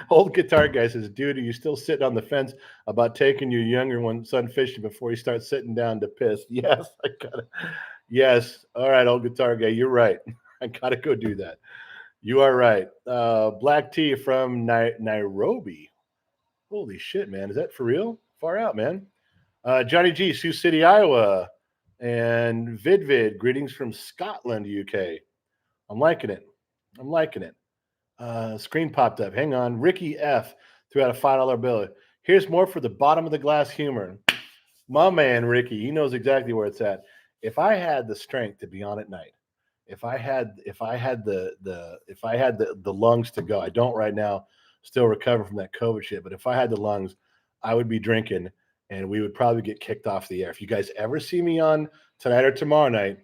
Old guitar guy says, dude, are you still sitting on the fence about taking your younger son fishing before he starts sitting down to piss? Yes, I gotta. Yes. All right, old guitar guy, you're right. I gotta go do that. You are right. Black tea from Nairobi. Holy shit, man. Is that for real? Far out, man. Johnny G, Sioux City, Iowa. And Vidvid, greetings from Scotland, UK. I'm liking it. Screen popped up. Hang on. Ricky F threw out a $5 bill. Here's more for the bottom of the glass humor. My man, Ricky, he knows exactly where it's at. If I had the strength to be on at night, if I had the lungs to go, I don't right now, still recovering from that COVID shit. But if I had the lungs, I would be drinking, and we would probably get kicked off the air. If you guys ever see me on tonight or tomorrow night,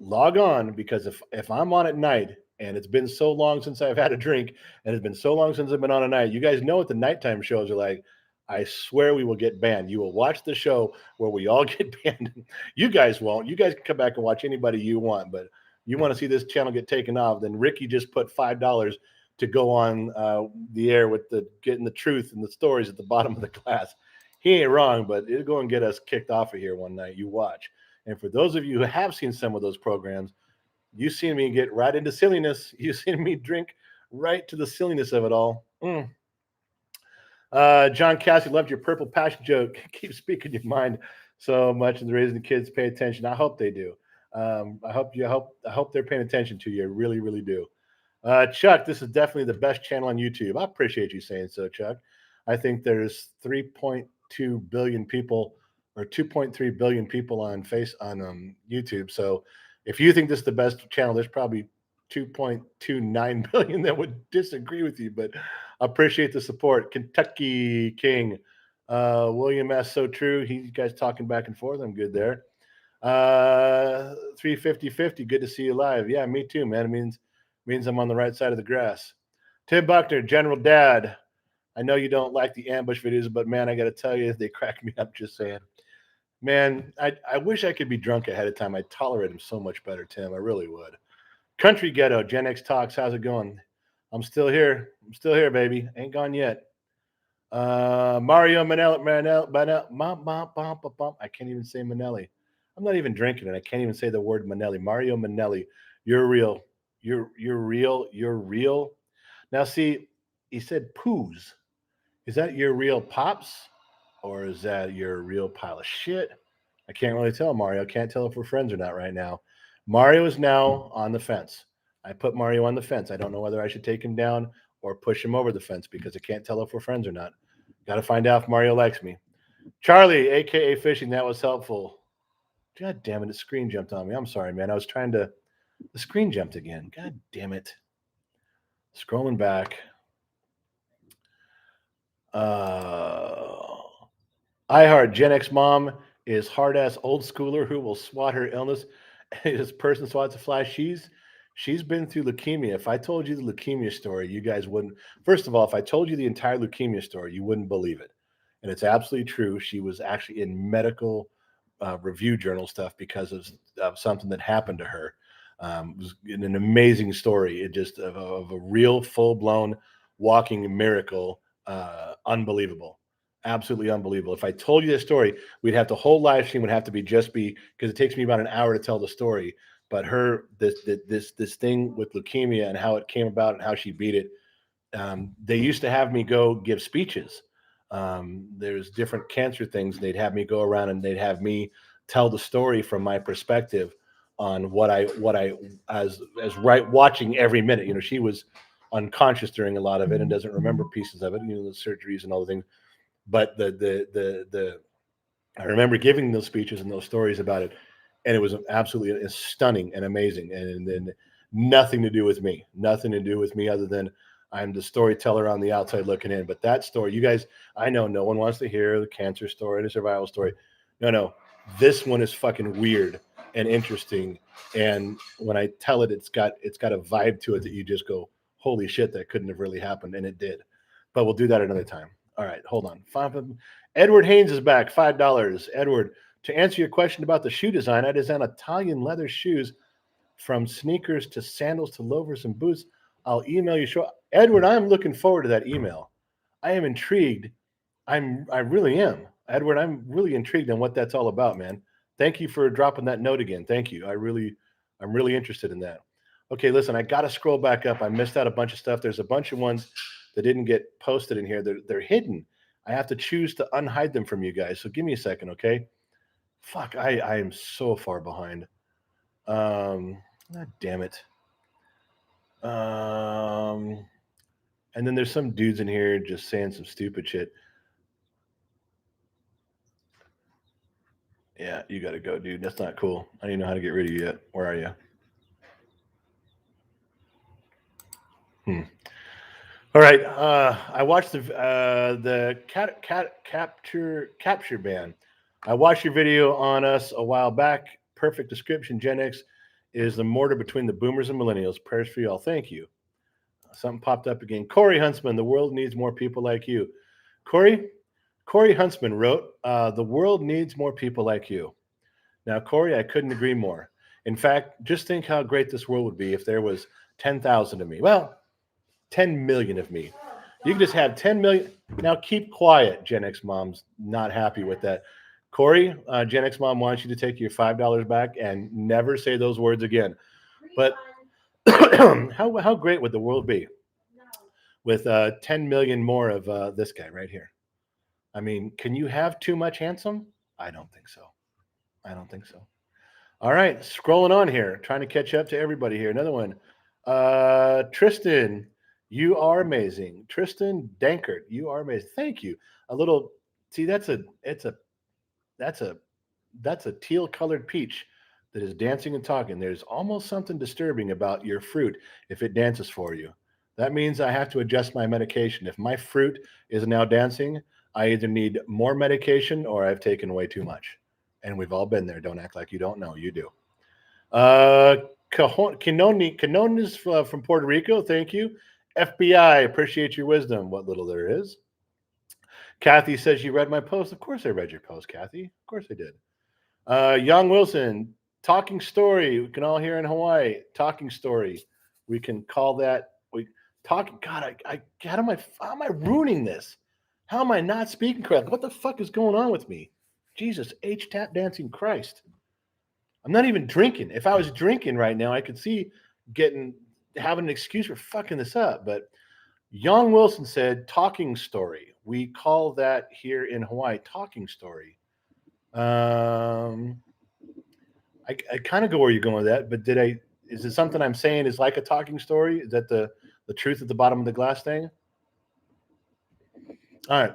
log on, because if I'm on at night and it's been so long since I've had a drink and it's been so long since I've been on a night, you guys know what the nighttime shows are like. I swear we will get banned. You will watch the show where we all get banned. You guys won't. You guys can come back and watch anybody you want, but you want to see this channel get taken off, then Ricky just put $5 to go on the air with the getting the truth and the stories at the bottom of the class. He ain't wrong, but it'll go and get us kicked off of here one night. You watch. And for those of you who have seen some of those programs, you've seen me get right into silliness. You've seen me drink right to the silliness of it all. John Cassie, loved your purple passion joke. Keep speaking your mind so much, and the raising the kids pay attention. I hope they do. I hope they're paying attention to you. I really, really do. Chuck, this is definitely the best channel on YouTube. I appreciate you saying so, Chuck. I think there's 3.2 billion people or 2.3 billion people on YouTube. So if you think this is the best channel, there's probably 2.29 billion that would disagree with you, but I appreciate the support. Kentucky King, William S. So true. You guys talking back and forth. I'm good there. 350-50. Good to see you live. Yeah, me too, man. It means I'm on the right side of the grass. Tim Buckner, General Dad. I know you don't like the ambush videos, but man, I got to tell you, they crack me up. Just saying. Man, I wish I could be drunk ahead of time. I'd tolerate them so much better, Tim. I really would. Country Ghetto, GenXTalks, how's it going? I'm still here. I'm still here, baby. Ain't gone yet. Mario Manelli. I can't even say Manelli. I'm not even drinking it. I can't even say the word Manelli. Mario Manelli. You're real. You're real. You're real. Now, see, he said poos. Is that your real pops? Or is that your real pile of shit? I can't really tell, Mario. Can't tell if we're friends or not right now. Mario is now on the fence. I put Mario on the fence. I don't know whether I should take him down or push him over the fence because I can't tell if we're friends or not. Got to find out if Mario likes me. Charlie, a.k.a. Fishing, that was helpful. God damn it, the screen jumped on me. I'm sorry, man. The screen jumped again. God damn it. Scrolling back. I heart Gen X mom is hard ass old schooler who will swat her illness. This person swats a fly. She's been through leukemia. If I told you the leukemia story, you guys wouldn't. First of all, if I told you the entire leukemia story, you wouldn't believe it. And it's absolutely true. She was actually in medical review journal stuff because of something that happened to her. It was an amazing story. It just of a real full blown walking miracle. Unbelievable. Absolutely unbelievable. If I told you this story, we'd have the whole live stream would have to be because it takes me about an hour to tell the story. But this thing with leukemia and how it came about and how she beat it. They used to have me go give speeches. There's different cancer things. They'd have me go around and they'd have me tell the story from my perspective on what I as right watching every minute. You know, she was unconscious during a lot of it and doesn't remember pieces of it. You know, the surgeries and all the things. But I remember giving those speeches and those stories about it, and it was absolutely stunning and amazing. And then nothing to do with me, other than I'm the storyteller on the outside looking in. But that story, you guys, I know no one wants to hear the cancer story, the survival story. No, this one is fucking weird and interesting. And when I tell it, it's got a vibe to it that you just go, holy shit, that couldn't have really happened, and it did. But we'll do that another time. All right, hold on. Edward Haynes is back, $5. Edward, to answer your question about the shoe design, I design Italian leather shoes from sneakers to sandals to loafers and boots. I'll email you short. Edward, I'm looking forward to that email. I am intrigued. I really am. Edward, I'm really intrigued on what that's all about, man. Thank you for dropping that note again. Thank you. I'm really interested in that. Okay, listen, I got to scroll back up. I missed out a bunch of stuff. There's a bunch of ones that didn't get posted in here. They're hidden. I have to choose to unhide them from you guys. So give me a second, okay? Fuck, I am so far behind. God damn it. And then there's some dudes in here just saying some stupid shit. Yeah, you got to go, dude. That's not cool. I don't even know how to get rid of you yet. Where are you? All right. I watched the capture ban. I watched your video on us a while back. Perfect description. Gen X is the mortar between the boomers and millennials. Prayers for y'all. Thank you. Something popped up again. Corey Huntsman, the world needs more people like you. Corey, Corey Huntsman wrote, "The world needs more people like you." Now, Corey, I couldn't agree more. In fact, just think how great this world would be if there was 10,000 of me. Well, 10 million of me. You can just have 10 million. Now, keep quiet, Gen X moms. Not happy with that. Corey, Gen X mom wants you to take your $5 back and never say those words again. But how great would the world be with 10 million more of this guy right here? I mean, can you have too much handsome? I don't think so. I don't think so. All right, scrolling on here, trying to catch up to everybody here. Another one. Tristan, you are amazing. Tristan Dankert, you are amazing. Thank you. A little see, that's a that's a teal colored peach that is dancing and talking. There's almost something disturbing about your fruit if it dances for you. That means I have to adjust my medication. If my fruit is now dancing, I either need more medication or I've taken way too much. And we've all been there. Don't act like you don't know. You do. Uh, Canon is from Puerto Rico. Thank you. FBI, appreciate your wisdom. What little there is. Kathy says you read my post. Of course I read your post, Kathy. Of course I did. Young Wilson, talking story. We can all hear in Hawaii. Talking story. We can call that. We talking. God, how am I ruining this? How am I not speaking correctly? What the fuck is going on with me? Jesus, H tap dancing Christ. I'm not even drinking. If I was drinking right now, I could see having an excuse for fucking this up. But Young Wilson said talking story. We call that here in Hawaii talking story. Um, I kind of go where you're going with that, but is it something I'm saying is like a talking story? Is that the truth at the bottom of the glass thing? All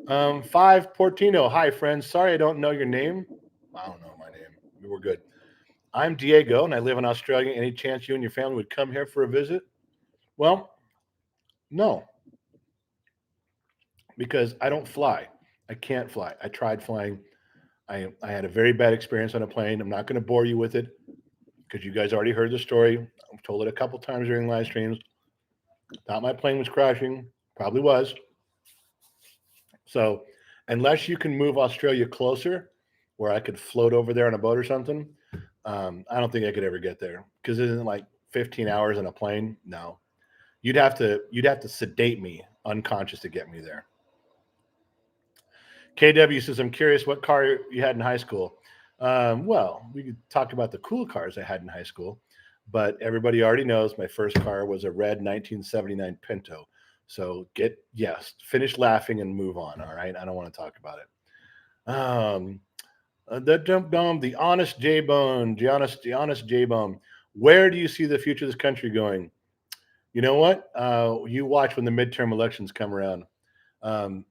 right. Five Portino. Hi, friends. Sorry I don't know your name. I don't know my name. We're good. I'm Diego, and I live in Australia. Any chance you and your family would come here for a visit? Well, no, because I don't fly. I can't fly. I tried flying. I had a very bad experience on a plane. I'm not going to bore you with it because you guys already heard the story. I've told it a couple times during live streams. Thought my plane was crashing. Probably was. So, unless you can move Australia closer, where I could float over there on a boat or something, I don't think I could ever get there because isn't it like 15 hours on a plane? No, you'd have to sedate me unconscious to get me there. KW says, I'm curious what car you had in high school. Well, we could talk about the cool cars I had in high school, but everybody already knows my first car was a red 1979 Pinto. So finish laughing and move on. All right. I don't want to talk about it. The jump dome, the honest J Bone. Where do you see the future of this country going? You know what? You watch when the midterm elections come around. Um,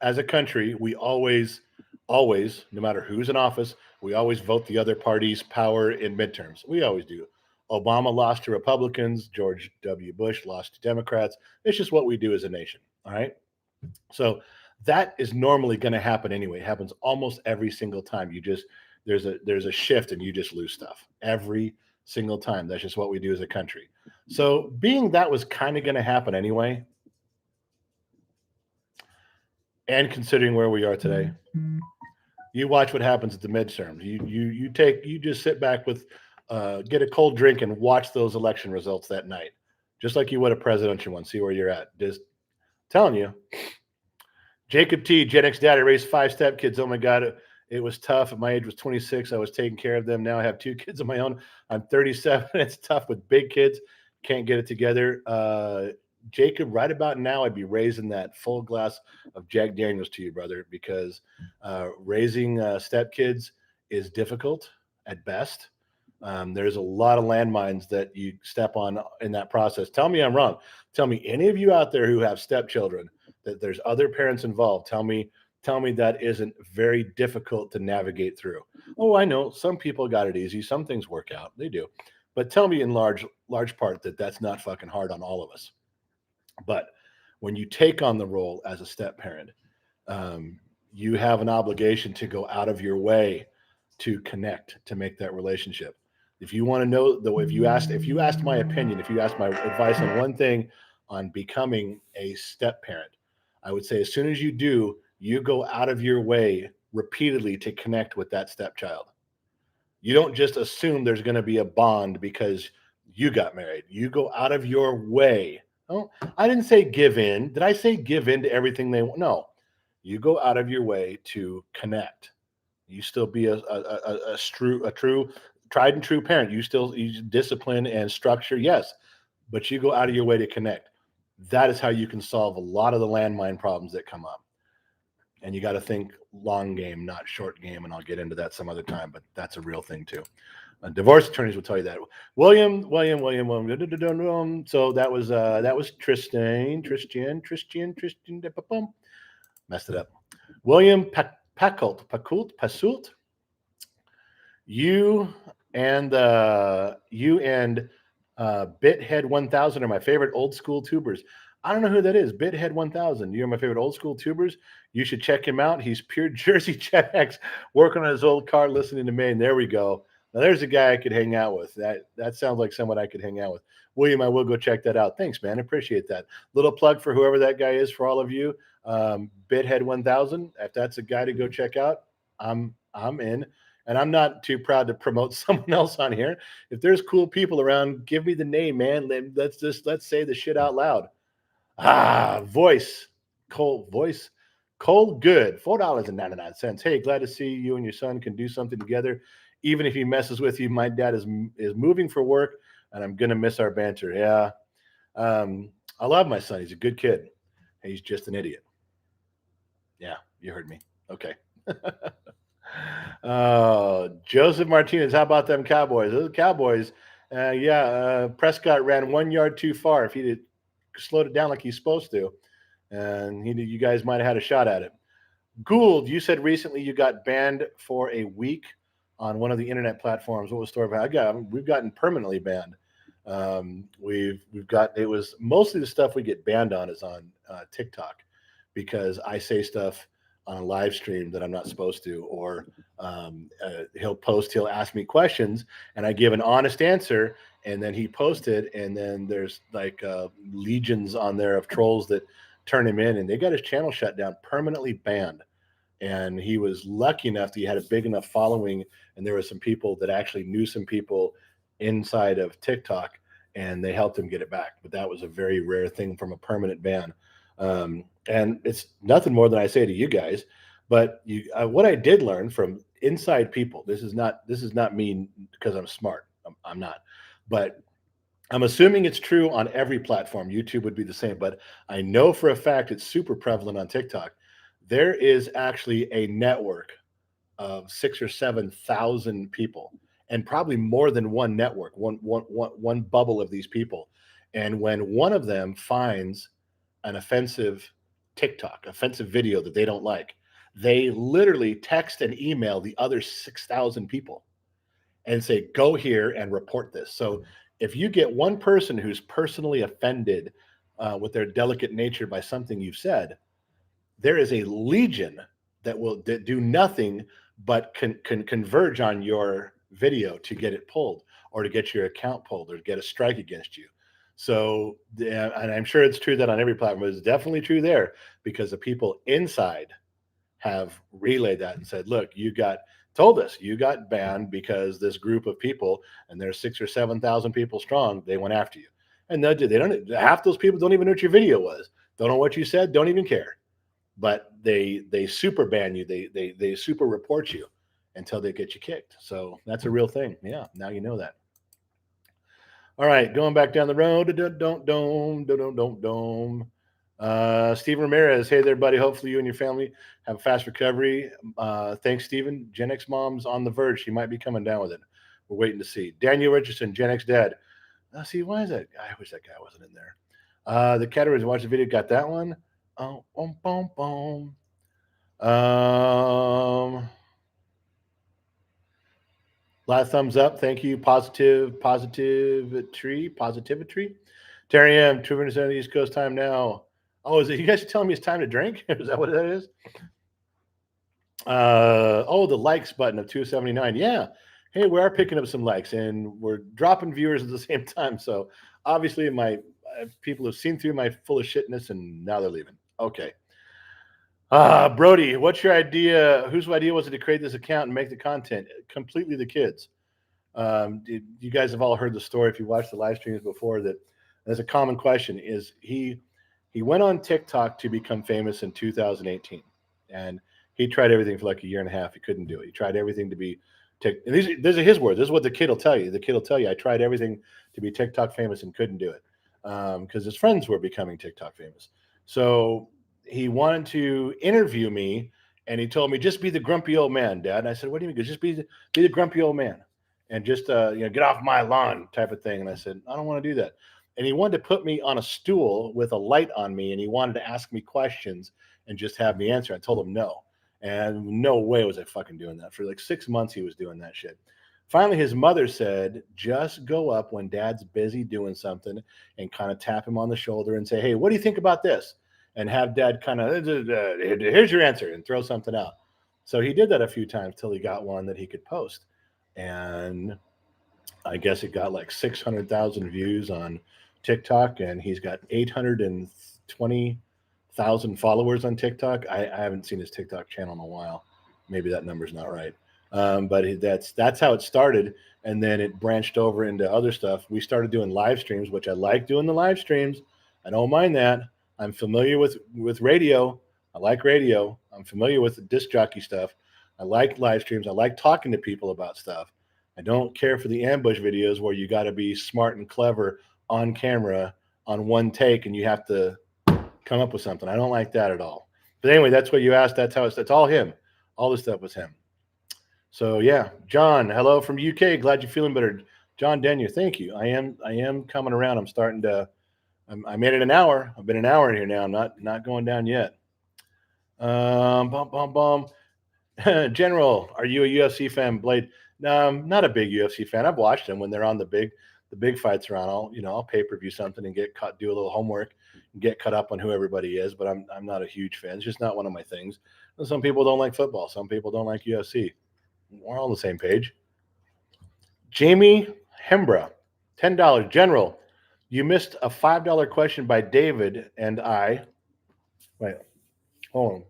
as a country, we always, no matter who's in office, we always vote the other party's power in midterms. We always do. Obama lost to Republicans. George W. Bush lost to Democrats. It's just what we do as a nation. All right. So that is normally going to happen anyway. It happens almost every single time. There's a shift and you just lose stuff every single time. That's just what we do as a country. So being that was kind of going to happen anyway, and considering where we are today, you watch what happens at the midterms. You just sit back with get a cold drink and watch those election results that night, just like you would a presidential one. See where you're at. Just telling you. Jacob T, Gen X dad. I raised 5 stepkids. Oh my God, it was tough. At my age was 26. I was taking care of them. Now I have 2 kids of my own. I'm 37. It's tough with big kids. Can't get it together. Jacob, right about now, I'd be raising that full glass of Jack Daniels to you, brother, because raising stepkids is difficult at best. There's a lot of landmines that you step on in that process. Tell me I'm wrong. Tell me any of you out there who have stepchildren that there's other parents involved. Tell me that isn't very difficult to navigate through. Oh, I know some people got it easy. Some things work out. They do. But tell me in large part that that's not fucking hard on all of us. But when you take on the role as a step parent, you have an obligation to go out of your way to connect, to make that relationship. If you want to know, though, if you asked my opinion, if you asked my advice on one thing on becoming a step parent, I would say as soon as you do, you go out of your way repeatedly to connect with that stepchild. You don't just assume there's going to be a bond because you got married. You go out of your way. Oh, I didn't say give in. Did I say give in to everything they want? No. You go out of your way to connect. You still be a true, tried and true parent. You still use discipline and structure, yes, but you go out of your way to connect. That is how you can solve a lot of the landmine problems that come up. And you got to think long game, not short game. And I'll get into that some other time, but that's a real thing too. Divorce attorneys will tell you that. William. So that was Tristan. Messed it up. William Pasult. You and Bithead 1000 are my favorite old school tubers. I don't know who that is. Bithead 1000. You're my favorite old school tubers. You should check him out. He's pure Jersey X, working on his old car, listening to Maine. There we go. Now there's a guy I could hang out with. That sounds like someone I could hang out with. William, I will go check that out. Thanks, man. I appreciate that. Little plug for whoever that guy is for all of you. Bithead 1000. If that's a guy to go check out, I'm in. And I'm not too proud to promote someone else on here. If there's cool people around, give me the name, man. Let's say the shit out loud. Voice, Cole, good, $4.99. Hey, glad to see you and your son can do something together, even if he messes with you. My dad is moving for work, and I'm gonna miss our banter. Yeah, I love my son. He's a good kid. He's just an idiot. Yeah, you heard me. Okay. Joseph Martinez, how about them Cowboys? Those Cowboys, Prescott ran 1 yard too far. If he'd slowed it down like he's supposed to, and you guys might have had a shot at it. Gould, you said recently you got banned for a week on one of the internet platforms. What was the story about? We've gotten permanently banned. We've got, it was mostly the stuff we get banned on is on TikTok, because I say stuff on a live stream that I'm not supposed to, or he'll ask me questions and I give an honest answer, and then he posted, and then there's like legions on there of trolls that turn him in, and they got his channel shut down, permanently banned. And he was lucky enough that he had a big enough following, and there were some people that actually knew some people inside of TikTok, and they helped him get it back. But that was a very rare thing from a permanent ban. And it's nothing more than I say to you guys, but what I did learn from inside people, this is not me because I'm smart. I'm not, but I'm assuming it's true on every platform. YouTube would be the same, but I know for a fact it's super prevalent on TikTok. There is actually a network of 6,000 or 7,000 people, and probably more than one network, one bubble of these people. And when one of them finds an offensive video that they don't like, they literally text and email the other 6,000 people and say, go here and report this. So if you get one person who's personally offended with their delicate nature by something you've said, there is a legion that will do nothing but converge on your video to get it pulled, or to get your account pulled, or to get a strike against you. So, and I'm sure it's true that on every platform, it's definitely true there, because the people inside have relayed that and said, look, told us you got banned because this group of people, and there's 6,000 or 7,000 people strong, they went after you. And they don't, half those people don't even know what your video was, don't know what you said, don't even care. But they super ban you, they super report you until they get you kicked. So that's a real thing. Yeah, now you know that. All right, going back down the road. Steven Ramirez, hey there, buddy. Hopefully you and your family have a fast recovery. Thanks, Steven. Gen X mom's on the verge. She might be coming down with it. We're waiting to see. Daniel Richardson, Gen X dad. See, why is that? I wish that guy wasn't in there. The categories, watch the video. Got that one. Oh, boom, boom. A lot of thumbs up. Thank you. Positive tree. Terry M, 2% East Coast time now. Oh, is it you guys are telling me it's time to drink? Is that what that is? The likes button of 279. Yeah. Hey, we are picking up some likes, and we're dropping viewers at the same time. So obviously my people have seen through my full of shitness, and now they're leaving. Okay. Brody, what's your idea? Whose idea was it to create this account and make the content? Completely the kids. You guys have all heard the story if you watched the live streams before that there's a common question is he went on TikTok to become famous in 2018 and he tried everything for like a year and a half. He couldn't do it. He tried everything to be and these are his words. This is what the kid will tell you. The kid will tell you, I tried everything to be TikTok famous and couldn't do it because his friends were becoming TikTok famous. So he wanted to interview me and he told me, just be the grumpy old man, Dad. And I said, what do you mean? Just be the grumpy old man and just get off my lawn type of thing. And I said, I don't want to do that. And he wanted to put me on a stool with a light on me, and he wanted to ask me questions and just have me answer. I told him no, and no way was I fucking doing that. For like 6 months, he was doing that shit. Finally, his mother said, just go up when Dad's busy doing something and kind of tap him on the shoulder and say, hey, what do you think about this? And have Dad kind of, here's your answer, and throw something out. So he did that a few times till he got one that he could post. And I guess it got like 600,000 views on TikTok, and he's got 820,000 followers on TikTok. I haven't seen his TikTok channel in a while. Maybe that number's not right. But that's how it started, and then it branched over into other stuff. We started doing live streams, which I like doing the live streams. I don't mind that. I'm familiar with radio. I like radio. I'm familiar with the disc jockey stuff. I like live streams. I like talking to people about stuff. I don't care for the ambush videos where you got to be smart and clever on camera on one take and you have to come up with something. I don't like that at all. But anyway, that's what you asked. That's how it's all him. All this stuff was him. So yeah, John, hello from UK. Glad you're feeling better. John Denyer, thank you. I am coming around. I'm starting to. I made it an hour. I've been an hour in here now. I'm not going down yet. Bum bum bum. General, are you a UFC fan, Blade? No, I'm not a big UFC fan. I've watched them when they're on the big fights are on. I'll pay per view something and get caught, do a little homework, and get caught up on who everybody is. But I'm not a huge fan. It's just not one of my things. And some people don't like football. Some people don't like UFC. We're all on the same page. Jamie Hembra, $10. General, you missed a $5 question by David and I. Wait, hold on.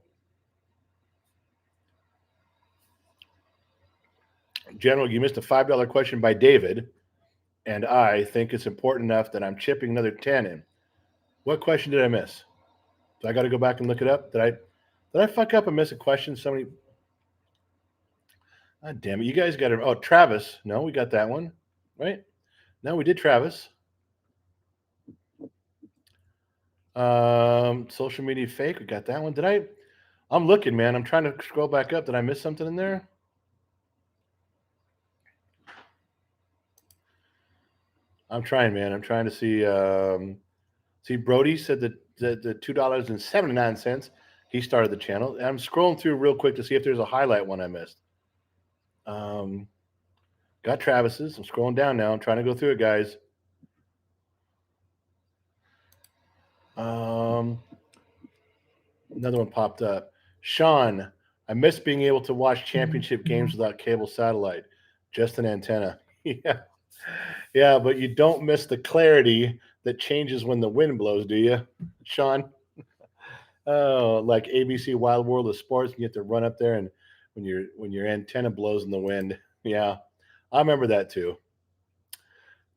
General, you missed a $5 question by David, and I think it's important enough that I'm chipping another 10 in. What question did I miss? Do I got to go back and look it up? Did I fuck up and miss a question? Somebody. God damn it! You guys got to. Oh, Travis. No, we got that one, right? No, we did Travis. Social media fake. We got that one. Did I? I'm looking, man. I'm trying to scroll back up. Did I miss something in there? I'm trying, man. I'm trying to see. See, Brody said that the $2.79. He started the channel. And I'm scrolling through real quick to see if there's a highlight one I missed. Got Travis's. I'm scrolling down now. I'm trying to go through it, guys. Another one popped up. Sean, I miss being able to watch championship games without cable satellite, just an antenna. Yeah. Yeah, but you don't miss the clarity that changes when the wind blows, do you, Sean? Oh, like ABC Wild World of Sports, you have to run up there and when your antenna blows in the wind. Yeah, I remember that too.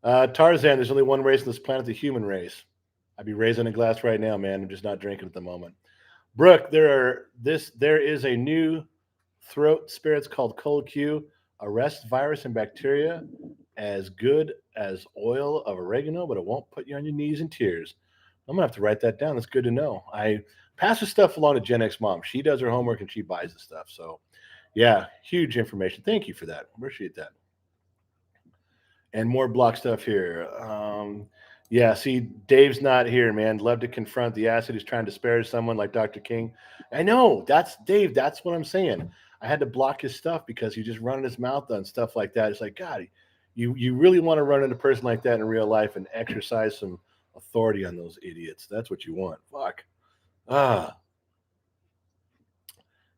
Tarzan, there's only one race on this planet, the human race. I'd be raising a glass right now, man. I'm just not drinking at the moment. Brooke, there is a new throat spirits called Cold Q. Arrests virus and bacteria as good as oil of oregano, but it won't put you on your knees in tears. I'm gonna have to write that down. That's good to know. I pass the stuff along to Gen X Mom. She does her homework and she buys the stuff. So yeah, huge information. Thank you for that. Appreciate that. And more block stuff here. Yeah, see, Dave's not here, man. Love to confront the acid who's trying to spare someone like Dr. King. I know, that's Dave. That's what I'm saying. I had to block his stuff because he's just running his mouth on stuff like that. It's like, God, you really want to run into a person like that in real life and exercise some authority on those idiots. That's what you want. Fuck. Where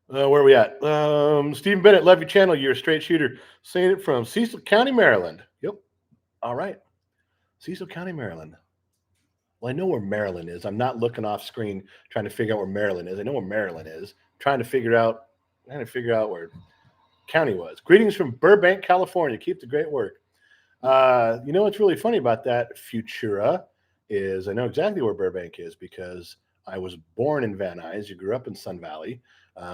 are we at? Stephen Bennett, love your channel. You're a straight shooter. Saying it from Cecil County, Maryland. Yep. All right. Cecil County, Maryland. Well, I know where Maryland is. I'm not looking off screen trying to figure out where Maryland is. I know where Maryland is. Trying to figure out where county was. Greetings from Burbank, California. Keep the great work. You know what's really funny about that, Futura, is I know exactly where Burbank is because I was born in Van Nuys. You grew up in Sun Valley.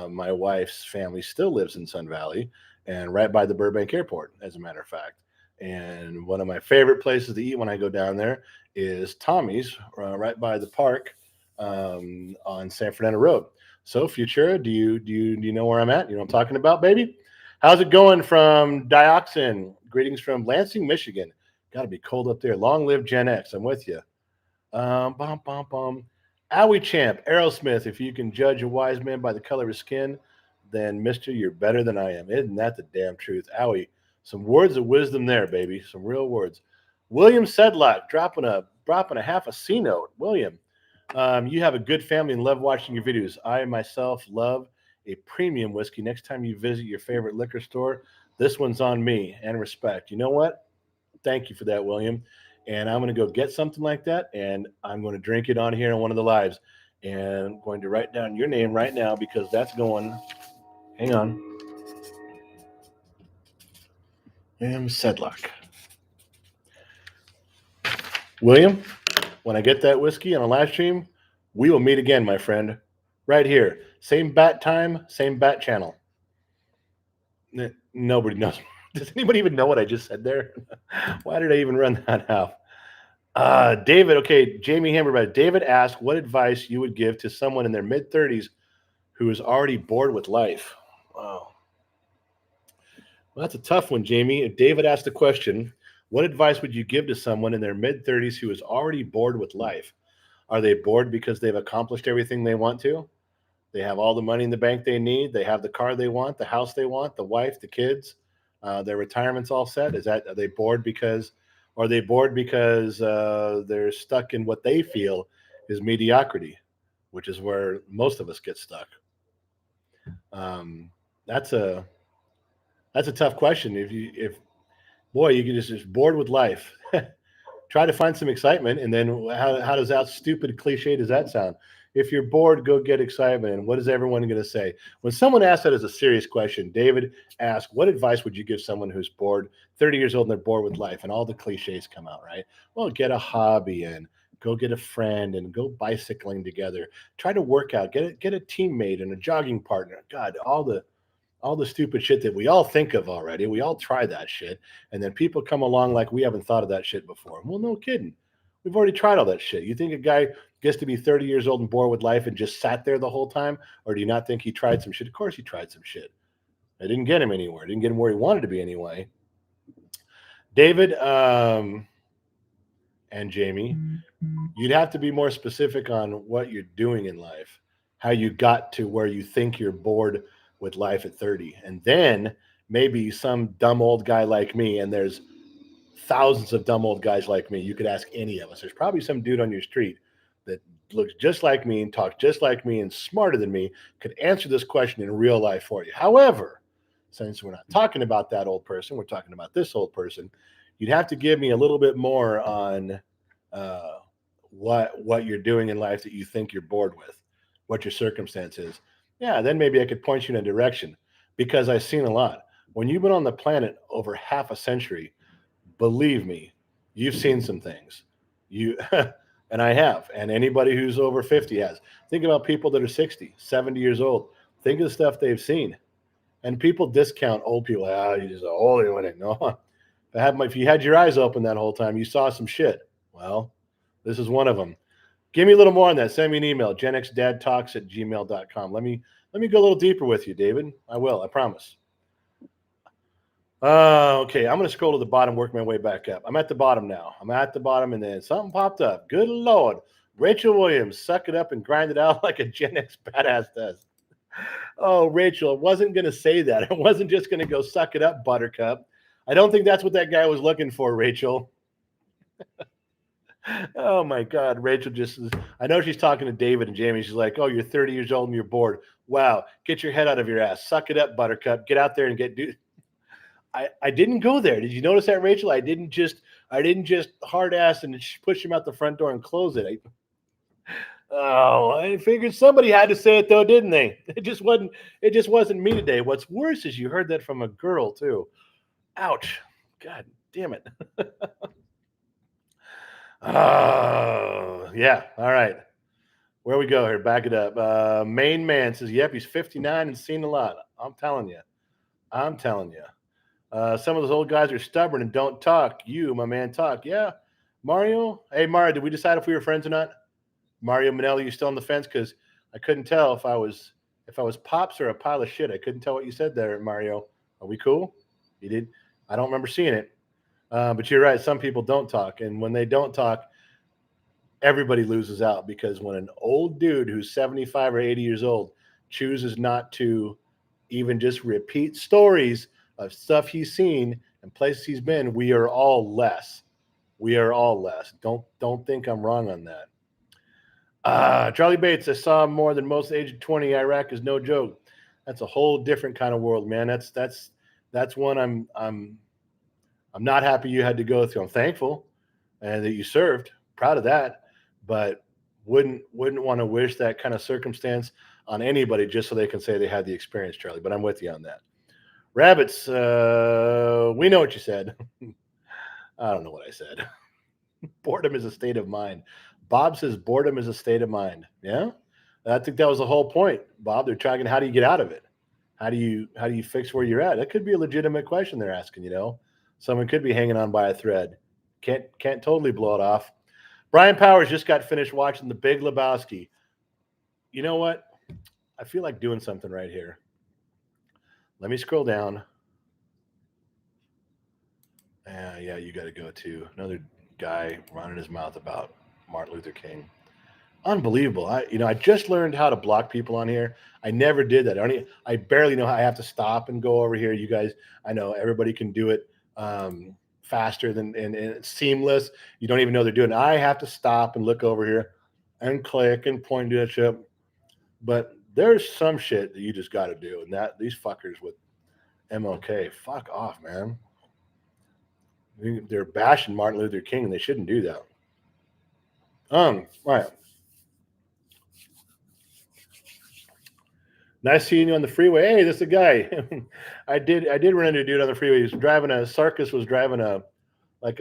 My wife's family still lives in Sun Valley and right by the Burbank airport, as a matter of fact. And one of my favorite places to eat when I go down there is Tommy's, right by the park on San Fernando Road. So, Futura, do you know where I'm at? You know what I'm talking about, baby? How's it going from Dioxin? Greetings from Lansing, Michigan. Got to be cold up there. Long live Gen X. I'm with you. Bum, bum, bum. Owie Champ, Aerosmith. If you can judge a wise man by the color of his skin, then Mister, you're better than I am. Isn't that the damn truth? Owie, some words of wisdom there, baby. Some real words. William Sedlock, dropping a half a C note. William, you have a good family and love watching your videos. I myself love a premium whiskey. Next time you visit your favorite liquor store, this one's on me and respect. You know what? Thank you for that, William. And I'm going to go get something like that, and I'm going to drink it on here on one of the lives. And I'm going to write down your name right now because that's going. Hang on. William Sedlock. William, when I get that whiskey on a live stream, we will meet again, my friend. Right here. Same bat time, same bat channel. Nobody knows. Does anybody even know what I just said there? Why did I even run that out? David, okay, Jamie Hammer. David asked what advice you would give to someone in their mid 30s who is already bored with life. Wow. Well, that's a tough one, Jamie. If David asked the question, what advice would you give to someone in their mid 30s who is already bored with life? Are they bored because they've accomplished everything they want to? They have all the money in the bank they need. They have the car they want, the house they want, the wife, the kids. Their retirement's all set. Are they bored because, or are they bored because they're stuck in what they feel is mediocrity, which is where most of us get stuck. Um, that's a tough question. If boy, you can just bored with life. Try to find some excitement, and then how does that stupid cliche does that sound? If you're bored, go get excitement. And what is everyone going to say when someone asks that as a serious question? David asked, "What advice would you give someone who's bored, 30 years old, and they're bored with life?" And all the cliches come out, right? Well, get a hobby and go get a friend and go bicycling together. Try to work out. Get a teammate and a jogging partner. God, all the stupid shit that we all think of already. We all try that shit. And then people come along like we haven't thought of that shit before. Well, no kidding. We've already tried all that shit. You think a guy gets to be 30 years old and bored with life and just sat there the whole time? Or do you not think he tried some shit? Of course he tried some shit. It didn't get him anywhere. It didn't get him where he wanted to be anyway. David and Jamie, you'd have to be more specific on what you're doing in life, how you got to where you think you're bored with life at 30. And then maybe some dumb old guy like me, and there's thousands of dumb old guys like me. You could ask any of us. There's probably some dude on your street that looks just like me and talks just like me and smarter than me could answer this question in real life for you. However, since we're not talking about that old person, we're talking about this old person, you'd have to give me a little bit more on uh, what you're doing in life that you think you're bored with, what your circumstance is. Yeah, then maybe I could point you in a direction because I've seen a lot. When you've been on the planet over half a century, believe me, you've seen some things. You and I have, and anybody who's over 50 has. Think about people that are 60, 70 years old. Think of the stuff they've seen. And people discount old people. You're just old. No, if you had your eyes open that whole time, you saw some shit. Well, this is one of them. Give me a little more on that. Send me an email, genxdadtalks@gmail.com. Let me go a little deeper with you, David. I will. I promise. Okay, I'm going to scroll to the bottom, work my way back up. I'm at the bottom now. I'm at the bottom, and then something popped up. Good Lord. Rachel Williams, suck it up and grind it out like a Gen X badass does. Oh, Rachel, I wasn't going to say that. I wasn't just going to go suck it up, Buttercup. I don't think that's what that guy was looking for, Rachel. Oh my God, Rachel I know she's talking to David and Jamie. She's like, oh, you're 30 years old and you're bored. Wow, get your head out of your ass. Suck it up, Buttercup. Get out there and I didn't go there. Did you notice that, Rachel? I didn't just I didn't just hard ass and push him out the front door and close it. I figured somebody had to say it though, didn't they? It just wasn't. It just wasn't me today. What's worse is you heard that from a girl too. Ouch! God damn it. Oh yeah. All right. Where we go here? Back it up. Main man says, "Yep, he's 59 and seen a lot." I'm telling you. I'm telling you. Some of those old guys are stubborn and don't talk. You, my man, talk. Yeah. Mario. Hey, Mario. Did we decide if we were friends or not? Mario Manelli, you still on the fence? Because I couldn't tell if I was pops or a pile of shit. I couldn't tell what you said there, Mario. Are we cool? You did. I don't remember seeing it. But you're right. Some people don't talk, and when they don't talk, everybody loses out because when an old dude who's 75 or 80 years old chooses not to even just repeat stories of stuff he's seen and places he's been, we are all less. We are all less. Don't think I'm wrong on that. Charlie Bates, I saw more than most age of 20. Iraq is no joke. That's a whole different kind of world, man. That's one I'm not happy you had to go through. I'm thankful and that you served. Proud of that, but wouldn't want to wish that kind of circumstance on anybody just so they can say they had the experience, Charlie. But I'm with you on that. Rabbits, we know what you said. I don't know what I said. Boredom is a state of mind. Bob says boredom is a state of mind. Yeah, I think that was the whole point, Bob. They're trying. How do you get out of it? How do you fix where you're at? That could be a legitimate question they're asking. Someone could be hanging on by a thread. Can't totally blow it off. Brian Powers just got finished watching The Big Lebowski. You know what? I feel like doing something right here. Let me scroll down. Yeah, you got to go to another guy running his mouth about Martin Luther King. Unbelievable. I just learned how to block people on here. I never did that. I barely know how I have to stop and go over here. You guys, I know everybody can do it faster and it's seamless. You don't even know they're doing it. I have to stop and look over here and click and point to that shit. But there's some shit that you just got to do. And that these fuckers with MLK, fuck off, man. They're bashing Martin Luther King and they shouldn't do that. Right. Nice seeing you on the freeway. Hey, this is a guy. I did run into a dude on the freeway. He was driving Sarkis was driving a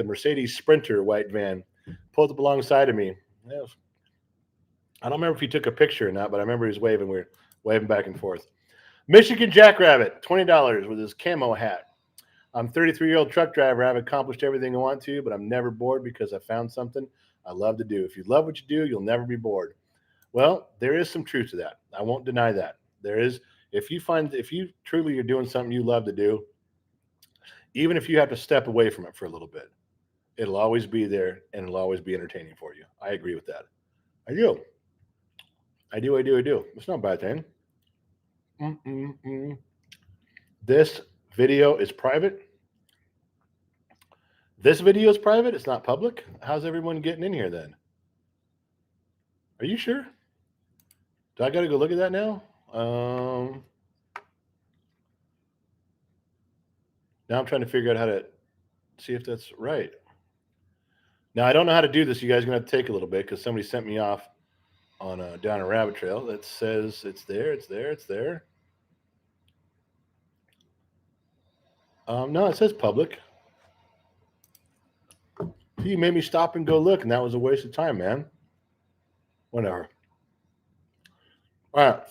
Mercedes Sprinter white van. Pulled up alongside of me. I don't remember if he took a picture or not, but I remember he was waving. We were waving back and forth. Michigan Jackrabbit, $20 with his camo hat. I'm 33-year-old truck driver. I've accomplished everything I want to, but I'm never bored because I found something I love to do. If you love what you do, you'll never be bored. Well, there is some truth to that. I won't deny that. There is, if you truly are doing something you love to do, even if you have to step away from it for a little bit, it'll always be there and it'll always be entertaining for you. I agree with that. I do. It's not a bad thing. This video is private. This video is private. It's not public. How's everyone getting in here then? Are you sure? Do I got to go look at that now? Now I'm trying to figure out how to see if that's right. Now I don't know how to do this. You guys are gonna have to take a little bit because somebody sent me off on down a rabbit trail that says it's there. No, it says public. You made me stop and go look, and that was a waste of time, man. Whatever. All right.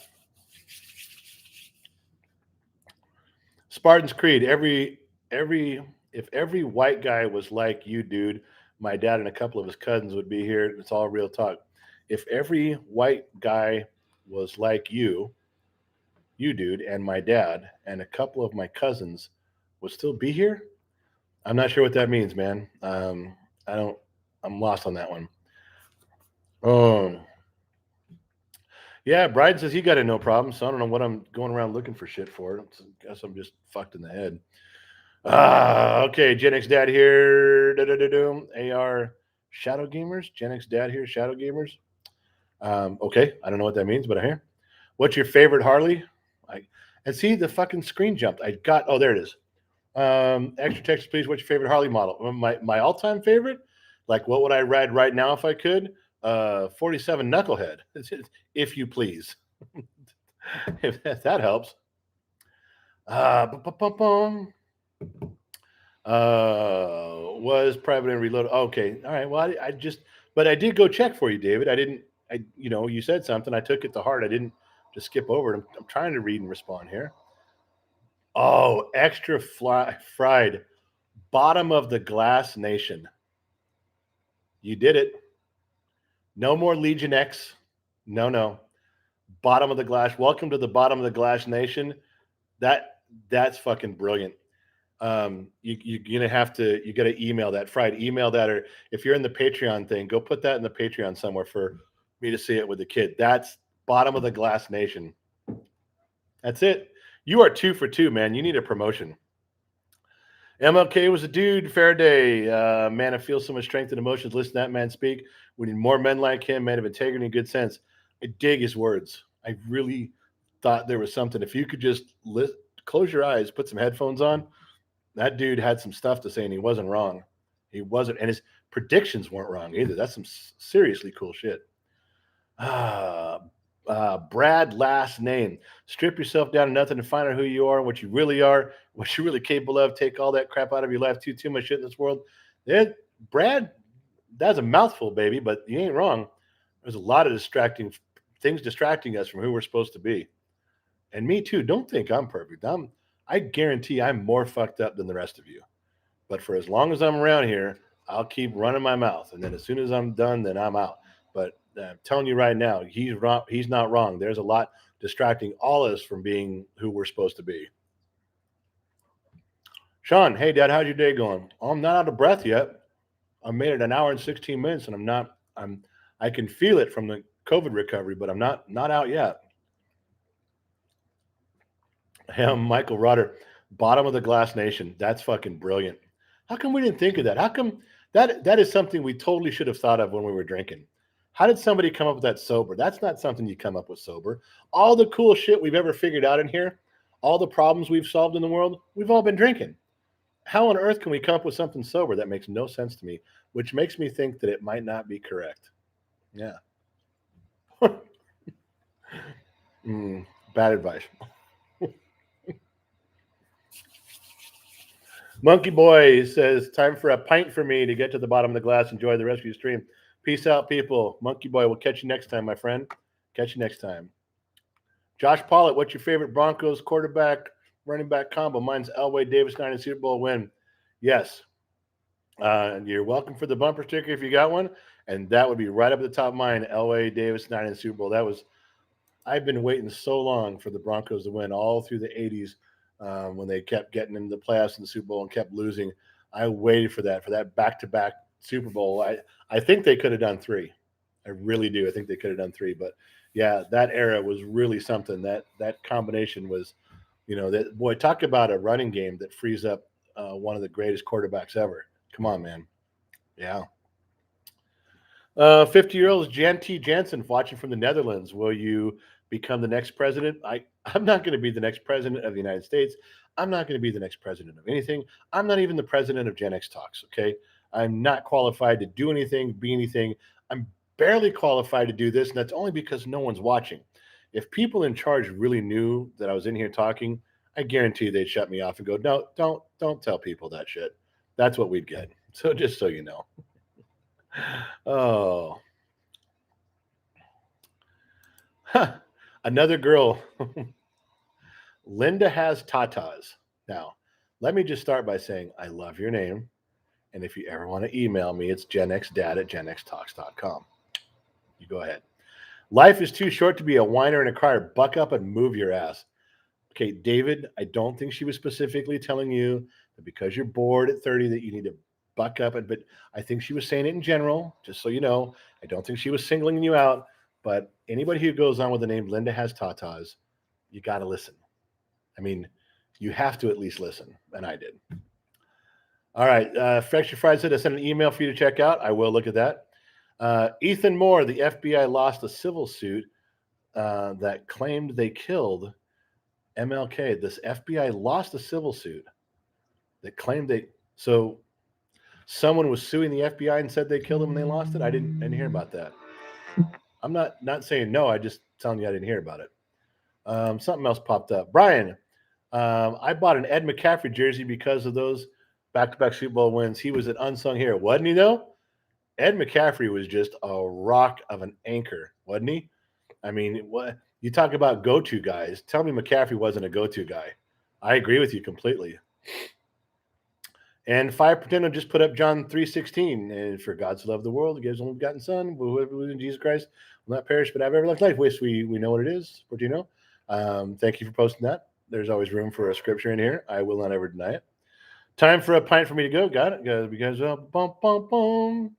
Spartan's Creed. If every white guy was like you, dude, my dad and a couple of his cousins would be here. It's all real talk. If every white guy was like you, dude, and my dad and a couple of my cousins would still be here, I'm not sure what that means, man. I'm lost on that one. Yeah, Bride says he got it no problem, so I don't know what I'm going around looking for shit for. I guess I'm just fucked in the head. Okay, Gen X Dad here. AR Shadow Gamers. Gen X Dad here, Shadow Gamers. Okay, I don't know what that means, but I hear. What's your favorite Harley? And see, the fucking screen jumped. There it is. Extra text, please. What's your favorite Harley model? My all time favorite. Like, what would I ride right now if I could? 47 Knucklehead, if you please. If that helps. Bum. Was private and reloaded. Okay, all right. Well, I just, but I did go check for you, David. I didn't. You said something. I took it to heart. I didn't just skip over it. I'm trying to read and respond here. Oh, extra fried, bottom of the glass nation. You did it. No more Legion X. No. Bottom of the glass. Welcome to the bottom of the glass nation. That's fucking brilliant. You're gonna have to, you gotta email that, Fried. Email that, or if you're in the Patreon thing, go put that in the Patreon somewhere for me to see it with the kid. That's bottom of the glass nation. That's it. You are 2 for 2, man. You need a promotion. MLK was a dude. Fair day. Man, I feel so much strength and emotions. Listen to that man speak. We need more men like him, men of integrity and good sense. I dig his words. I really thought there was something. If you could just close your eyes, put some headphones on, that dude had some stuff to say, and he wasn't wrong. He wasn't, and his predictions weren't wrong either. That's some seriously cool shit. Brad, last name. Strip yourself down to nothing to find out who you are, what you really are, what you're really capable of. Take all that crap out of your life. Too much shit in this world. Brad, that's a mouthful, baby, but you ain't wrong. There's a lot of distracting things distracting us from who we're supposed to be. And me too. Don't think I'm perfect. I guarantee I'm more fucked up than the rest of you. But for as long as I'm around here, I'll keep running my mouth. And then as soon as I'm done, then I'm out. But I'm telling you right now, he's wrong. He's not wrong. There's a lot distracting all of us from being who we're supposed to be. Sean, hey Dad, how's your day going? Oh, I'm not out of breath yet. I made it an hour and 16 minutes, and I can feel it from the COVID recovery, but I'm not out yet. Michael Rodder, bottom of the glass nation. That's fucking brilliant. How come we didn't think of that? How come that is something we totally should have thought of when we were drinking? How did somebody come up with that sober? That's not something you come up with sober. All the cool shit we've ever figured out in here, all the problems we've solved in the world, we've all been drinking. How on earth can we come up with something sober? That makes no sense to me, which makes me think that it might not be correct. Yeah. Bad advice. Monkey Boy says, time for a pint for me to get to the bottom of the glass. Enjoy the rest of your stream. Peace out, people. Monkey Boy, we'll catch you next time, my friend. Catch you next time. Josh Pollitt, what's your favorite Broncos quarterback, running back combo? Mine's Elway Davis 9 and Super Bowl win. Yes. You're welcome for the bumper sticker if you got one. And that would be right up at the top of mine, Elway Davis 9 and Super Bowl. I've been waiting so long for the Broncos to win all through the 80s. When they kept getting into the playoffs in the Super Bowl and kept losing. I waited for that back-to-back Super Bowl. I think they could have done 3. I really do. I think they could have done 3. But, yeah, that era was really something. That combination was, talk about a running game that frees up one of the greatest quarterbacks ever. Come on, man. Yeah. 50-year-old Jan T. Jansen watching from the Netherlands. Will you become the next president? I'm not going to be the next president of the United States. I'm not going to be the next president of anything. I'm not even the president of GenXTalks, okay? I'm not qualified to do anything, be anything. I'm barely qualified to do this, and that's only because no one's watching. If people in charge really knew that I was in here talking, I guarantee they'd shut me off and go, no, don't tell people that shit. That's what we'd get. So just so you know. Oh. Huh. Another girl. Linda has tatas. Now, let me just start by saying I love your name. And if you ever want to email me, it's genxdad@genxtalks.com. You go ahead. Life is too short to be a whiner and a crier. Buck up and move your ass. Okay, David, I don't think she was specifically telling you that because you're bored at 30 that you need to buck up. But I think she was saying it in general, just so you know. I don't think she was singling you out. But anybody who goes on with the name Linda has tatas, you got to listen. I mean, you have to at least listen. And I did. All right. Fresh Fried said I sent an email for you to check out. I will look at that. Ethan Moore, the FBI lost a civil suit that claimed they killed MLK. This FBI lost a civil suit. that claimed so someone was suing the FBI and said they killed him and they lost it. I didn't hear about that. I'm not saying no. I just telling you I didn't hear about it. Something else popped up. Brian, I bought an Ed McCaffrey jersey because of those back-to-back Super Bowl wins. He was an unsung hero, wasn't he? Though Ed McCaffrey was just a rock of an anchor, wasn't he? I mean, what you talk about go-to guys? Tell me McCaffrey wasn't a go-to guy. I agree with you completely. And 5% just put up John 3:16. And for God so loved the world, he gives only begotten Son, whoever believes in Jesus Christ will not perish, but have everlasting life. Wish we know what it is. What do you know? Thank you for posting that. There's always room for a scripture in here. I will not ever deny it. Time for a pint for me to go. Got it? Because bum, bum, bum.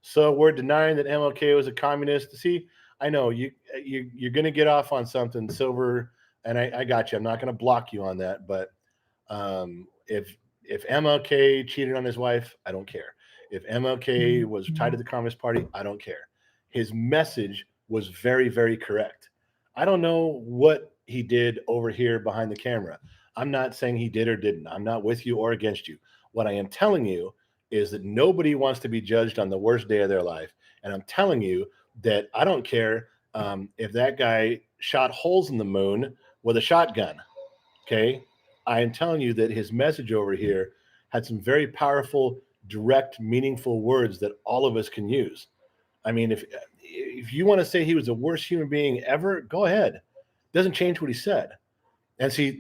So we're denying that MLK was a communist. See, I know you're going to get off on something, Silver, and I got you. I'm not going to block you on that, but if MLK cheated on his wife, I don't care. If MLK was tied to the Communist Party, I don't care. His message was very, very correct. I don't know what he did over here behind the camera. I'm not saying he did or didn't. I'm not with you or against you. What I am telling you is that nobody wants to be judged on the worst day of their life. And I'm telling you that I don't care if that guy shot holes in the moon with a shotgun. Okay. I am telling you that his message over here had some very powerful, direct, meaningful words that all of us can use. I mean, if you want to say he was the worst human being ever, go ahead. Doesn't change what he said. And see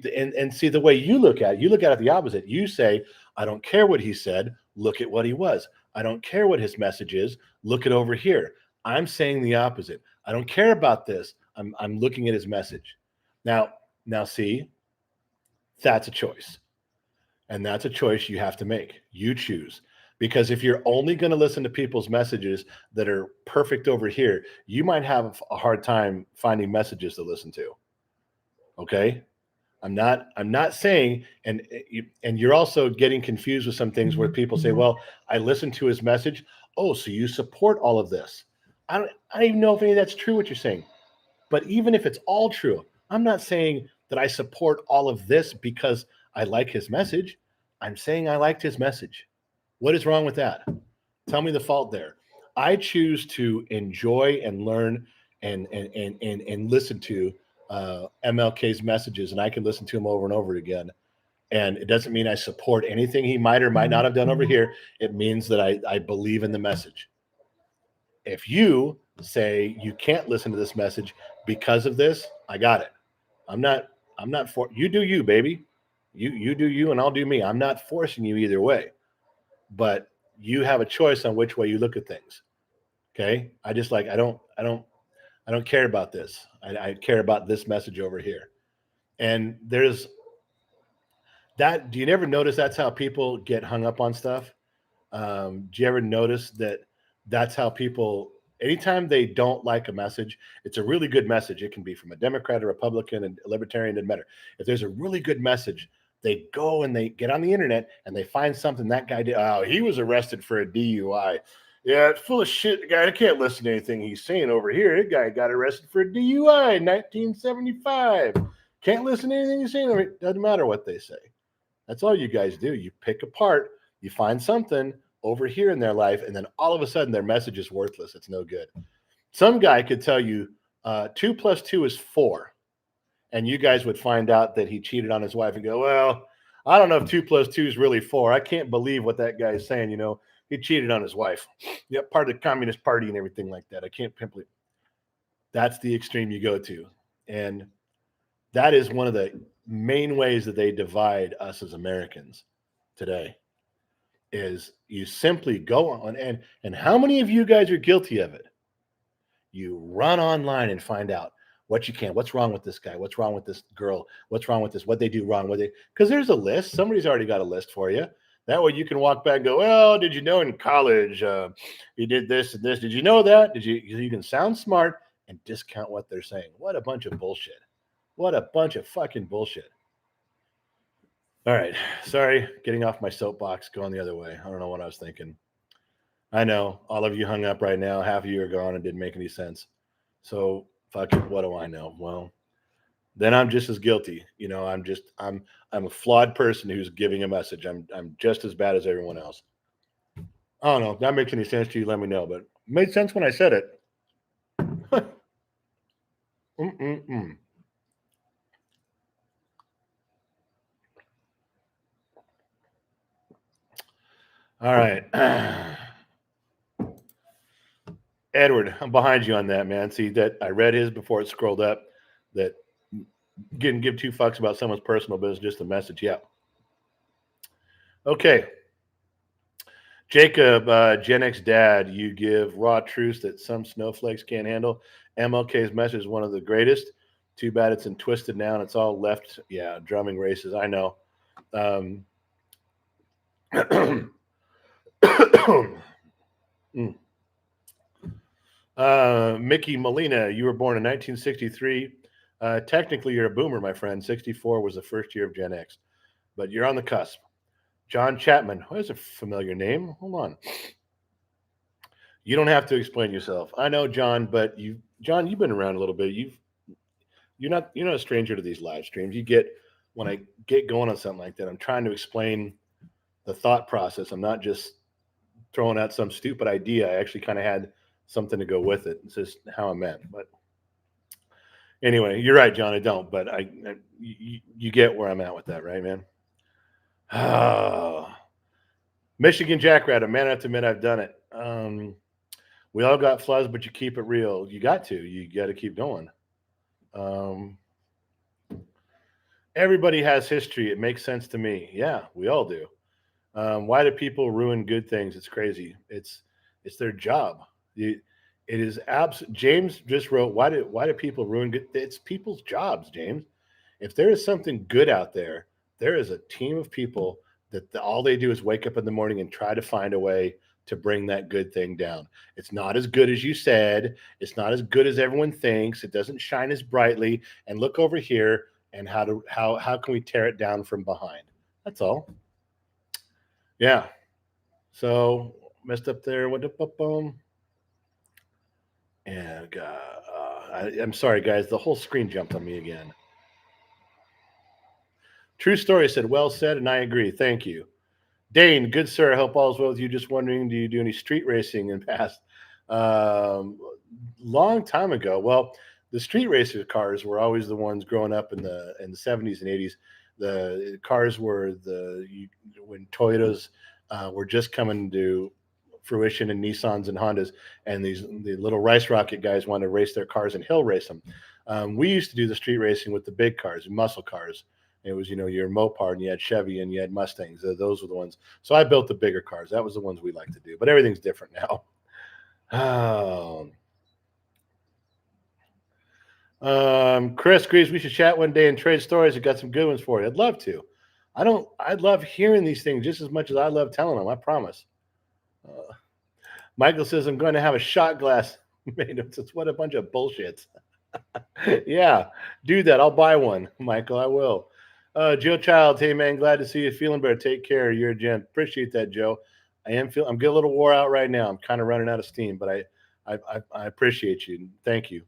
the way you look at it the opposite. You say, I don't care what he said, look at what he was. I don't care what his message is, look at over here. I'm saying the opposite. I don't care about this. I'm looking at his message. Now see, that's a choice. And that's a choice you have to make. You choose. Because if you're only going to listen to people's messages that are perfect over here, you might have a hard time finding messages to listen to. Okay? I'm not saying, and you're also getting confused with some things where people say, well, I listened to his message. Oh, so you support all of this. I don't even know if any of that's true what you're saying. But even if it's all true, I'm not saying that I support all of this because I like his message. I'm saying I liked his message. What is wrong with that? Tell me the fault there. I choose to enjoy and learn and listen to MLK's messages, and I can listen to him over and over again. And it doesn't mean I support anything he might or might not have done over here. It means that I believe in the message. If you say you can't listen to this message because of this, I got it. I'm not for you. Do you, baby? You do you, and I'll do me. I'm not forcing you either way, but you have a choice on which way you look at things. Okay. I don't care about this. I care about this message over here. And there's that. Do you never notice that's how people get hung up on stuff? Do you ever notice that that's how people, anytime they don't like a message, it's a really good message. It can be from a Democrat, a Republican, and a Libertarian, doesn't matter. If there's a really good message, they go and they get on the internet and they find something that guy did. Oh, he was arrested for a DUI. Yeah, it's full of shit, guy. I can't listen to anything he's saying over here. That guy got arrested for a DUI in 1975. Can't listen to anything he's saying. It doesn't matter what they say. That's all you guys do. You pick apart, you find something over here in their life, and then all of a sudden their message is worthless. It's no good. Some guy could tell you 2 + 2 is 4. And you guys would find out that he cheated on his wife and go, well, I don't know if 2 + 2 is really 4. I can't believe what that guy is saying. You know, he cheated on his wife. Yep, part of the Communist Party and everything like that. I can't believe. That's the extreme you go to. And that is one of the main ways that they divide us as Americans today is you simply go on and how many of you guys are guilty of it? You run online and find out what you can. What's wrong with this guy? What's wrong with this girl? What's wrong with this? What they do wrong? Because there's a list. Somebody's already got a list for you. That way you can walk back and go, well, did you know in college he did this and this? Did you know that? You can sound smart and discount what they're saying. What a bunch of bullshit. What a bunch of fucking bullshit. All right. Sorry, getting off my soapbox, going the other way. I don't know what I was thinking. I know all of you hung up right now. Half of you are gone and didn't make any sense. So fuck it. What do I know? Well, then I'm just as guilty. I'm a flawed person who's giving a message. I'm just as bad as everyone else. I don't know if that makes any sense to you. Let me know, but it made sense when I said it. Mm-mm-mm. All right. Edward, I'm behind you on that, man. See that I read his before it scrolled up. That didn't give two fucks about someone's personal business, just a message. Yeah. Okay. Jacob, Gen X dad, you give raw truths that some snowflakes can't handle. MLK's message is one of the greatest. Too bad it's in twisted now and it's all left. Yeah, drumming races. I know. Um, Mickey Molina, you were born in 1963. Technically, you're a boomer, my friend. 64 was the first year of Gen X, but you're on the cusp. John Chapman, that's a familiar name. Hold on. You don't have to explain yourself. I know, John, but John, you've been around a little bit. You're not a stranger to these live streams. You get when I get going on something like that, I'm trying to explain the thought process. I'm not just throwing out some stupid idea. I actually kind of had something to go with it. It's just how I meant. But anyway, you're right, John. I don't, but you get where I'm at with that, right, man? Michigan Jackrabbit, man, I have to admit I've done it. We all got flaws, but you keep it real. You got to. You got to keep going. Um, Everybody has history. It makes sense to me. Yeah, we all do. Why do people ruin good things? It's crazy. It's their job. It is James just wrote, why do people ruin good? It's people's jobs, James. If there is something good out there, there is a team of people that all they do is wake up in the morning and try to find a way to bring that good thing down. It's not as good as you said. It's not as good as everyone thinks. It doesn't shine as brightly. And look over here and how can we tear it down from behind? That's all. Yeah. So messed up there. What the boom? And I'm sorry, guys. The whole screen jumped on me again. True story said, well said, and I agree. Thank you. Dane, good sir. I hope all is well with you. Just wondering, do you do any street racing in past? Um, Long time ago. Well, the street racer cars were always the ones growing up in the 70s and 80s. The cars were when Toyotas were just coming to fruition, and Nissans and Hondas, and the little rice rocket guys wanted to race their cars and hill race them. We used to do the street racing with the big cars, muscle cars. It was, your Mopar, and you had Chevy, and you had Mustangs. Those were the ones. So I built the bigger cars. That was the ones we like to do. But everything's different now. Chris agrees we should chat one day and trade stories. I got some good ones for you. I'd love to. I'd love hearing these things just as much as I love telling them. I promise. Michael says I'm going to have a shot glass made of this. What a bunch of bullshit. Yeah, do that. I'll buy one, Michael. I will. Joe Childs, hey man, glad to see you feeling better. Take care. You're a gent. Appreciate that, Joe. I'm getting a little wore out right now. I'm kind of running out of steam, but I appreciate you. Thank you.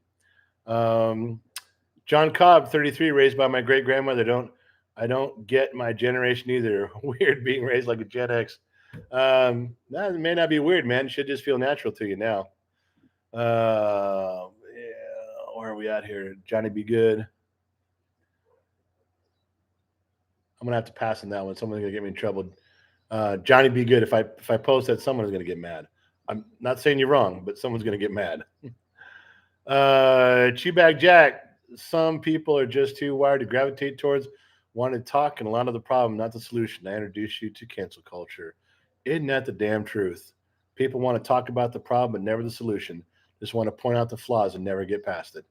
John Cobb, 33, raised by my great grandmother. I don't get my generation either. Weird being raised like a Gen X. That may not be weird, man. It should just feel natural to you now. Yeah, where are we at here? Johnny Be Good. I'm gonna have to pass on that one. Someone's gonna get me in trouble. Johnny Be Good. If I post that, someone's gonna get mad. I'm not saying you're wrong, but someone's gonna get mad. Cheebag Jack. Some people are just too wired to gravitate towards wanting to talk, and a lot of the problem, not the solution. I introduce you to cancel culture. Isn't that the damn truth? People want to talk about the problem, but never the solution. Just want to point out the flaws and never get past it.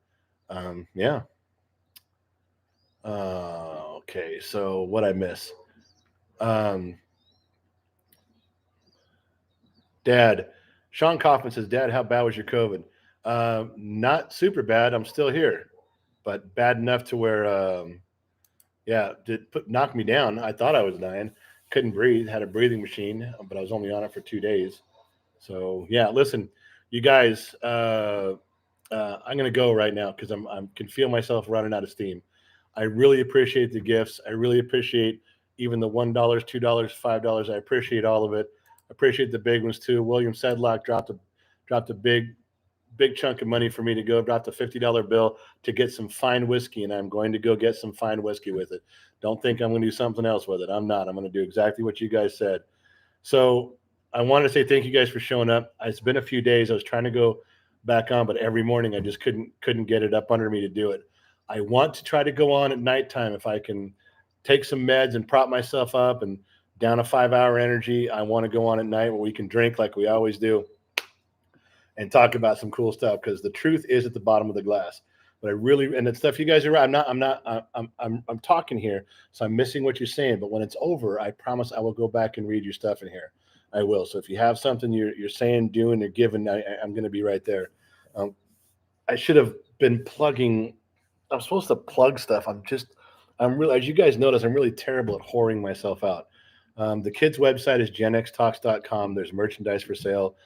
Yeah. Okay, so what I miss? Dad, Sean Kaufman says, Dad, how bad was your COVID? Not super bad. I'm still here, but bad enough to where, knock me down. I thought I was dying. Couldn't breathe. Had a breathing machine, but I was only on it for 2 days. So yeah, listen, you guys. I'm gonna go right now because I can feel myself running out of steam. I really appreciate the gifts. I really appreciate even the $1, $2, $5. I appreciate all of it. I appreciate the big ones too. William Sedlock dropped a big chunk of money for me to go. Dropped a $50 bill to get some fine whiskey, and I'm going to go get some fine whiskey with it. Don't think I'm going to do something else with it. I'm not. I'm going to do exactly what you guys said. So I want to say thank you guys for showing up. It's been a few days. I was trying to go back on, but every morning I just couldn't get it up under me to do it. I want to try to go on at nighttime if I can take some meds and prop myself up and down a 5-hour energy. I want to go on at night where we can drink like we always do and talk about some cool stuff, because the truth is at the bottom of the glass. But I really, and the stuff you guys are, I'm talking here, so I'm missing what you're saying. But when it's over, I promise I will go back and read your stuff in here. I will. So if you have something you're saying, doing, or giving, I'm going to be right there. I should have been plugging. I'm supposed to plug stuff. I'm really, as you guys notice, I'm really terrible at whoring myself out. The kids' website is GenXTalks.com. There's merchandise for sale.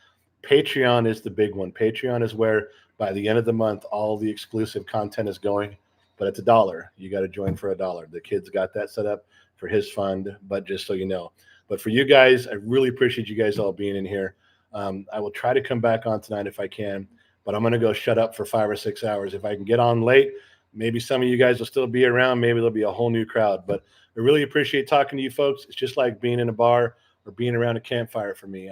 Patreon is the big one. Patreon is where by the end of the month, all the exclusive content is going, but it's $1. You got to join for $1. The kid's got that set up for his fund, but just so you know. But for you guys, I really appreciate you guys all being in here. I will try to come back on tonight if I can, but I'm going to go shut up for 5 or 6 hours. If I can get on late, maybe some of you guys will still be around. Maybe there'll be a whole new crowd. But I really appreciate talking to you folks. It's just like being in a bar or being around a campfire for me.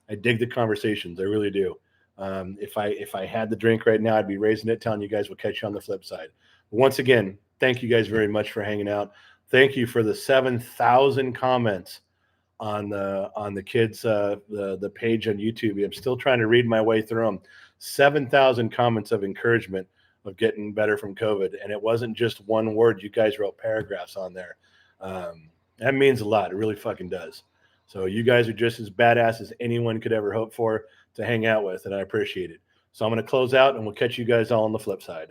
I dig the conversations. I really do. If I had the drink right now, I'd be raising it, telling you guys we'll catch you on the flip side. But once again, thank you guys very much for hanging out. Thank you for the 7,000 comments on the kids the page on YouTube. I'm still trying to read my way through them. 7,000 comments of encouragement of getting better from COVID, and it wasn't just one word. You guys wrote paragraphs on there. That means a lot. It really fucking does. So you guys are just as badass as anyone could ever hope for to hang out with, and I appreciate it. So I'm going to close out, and we'll catch you guys all on the flip side.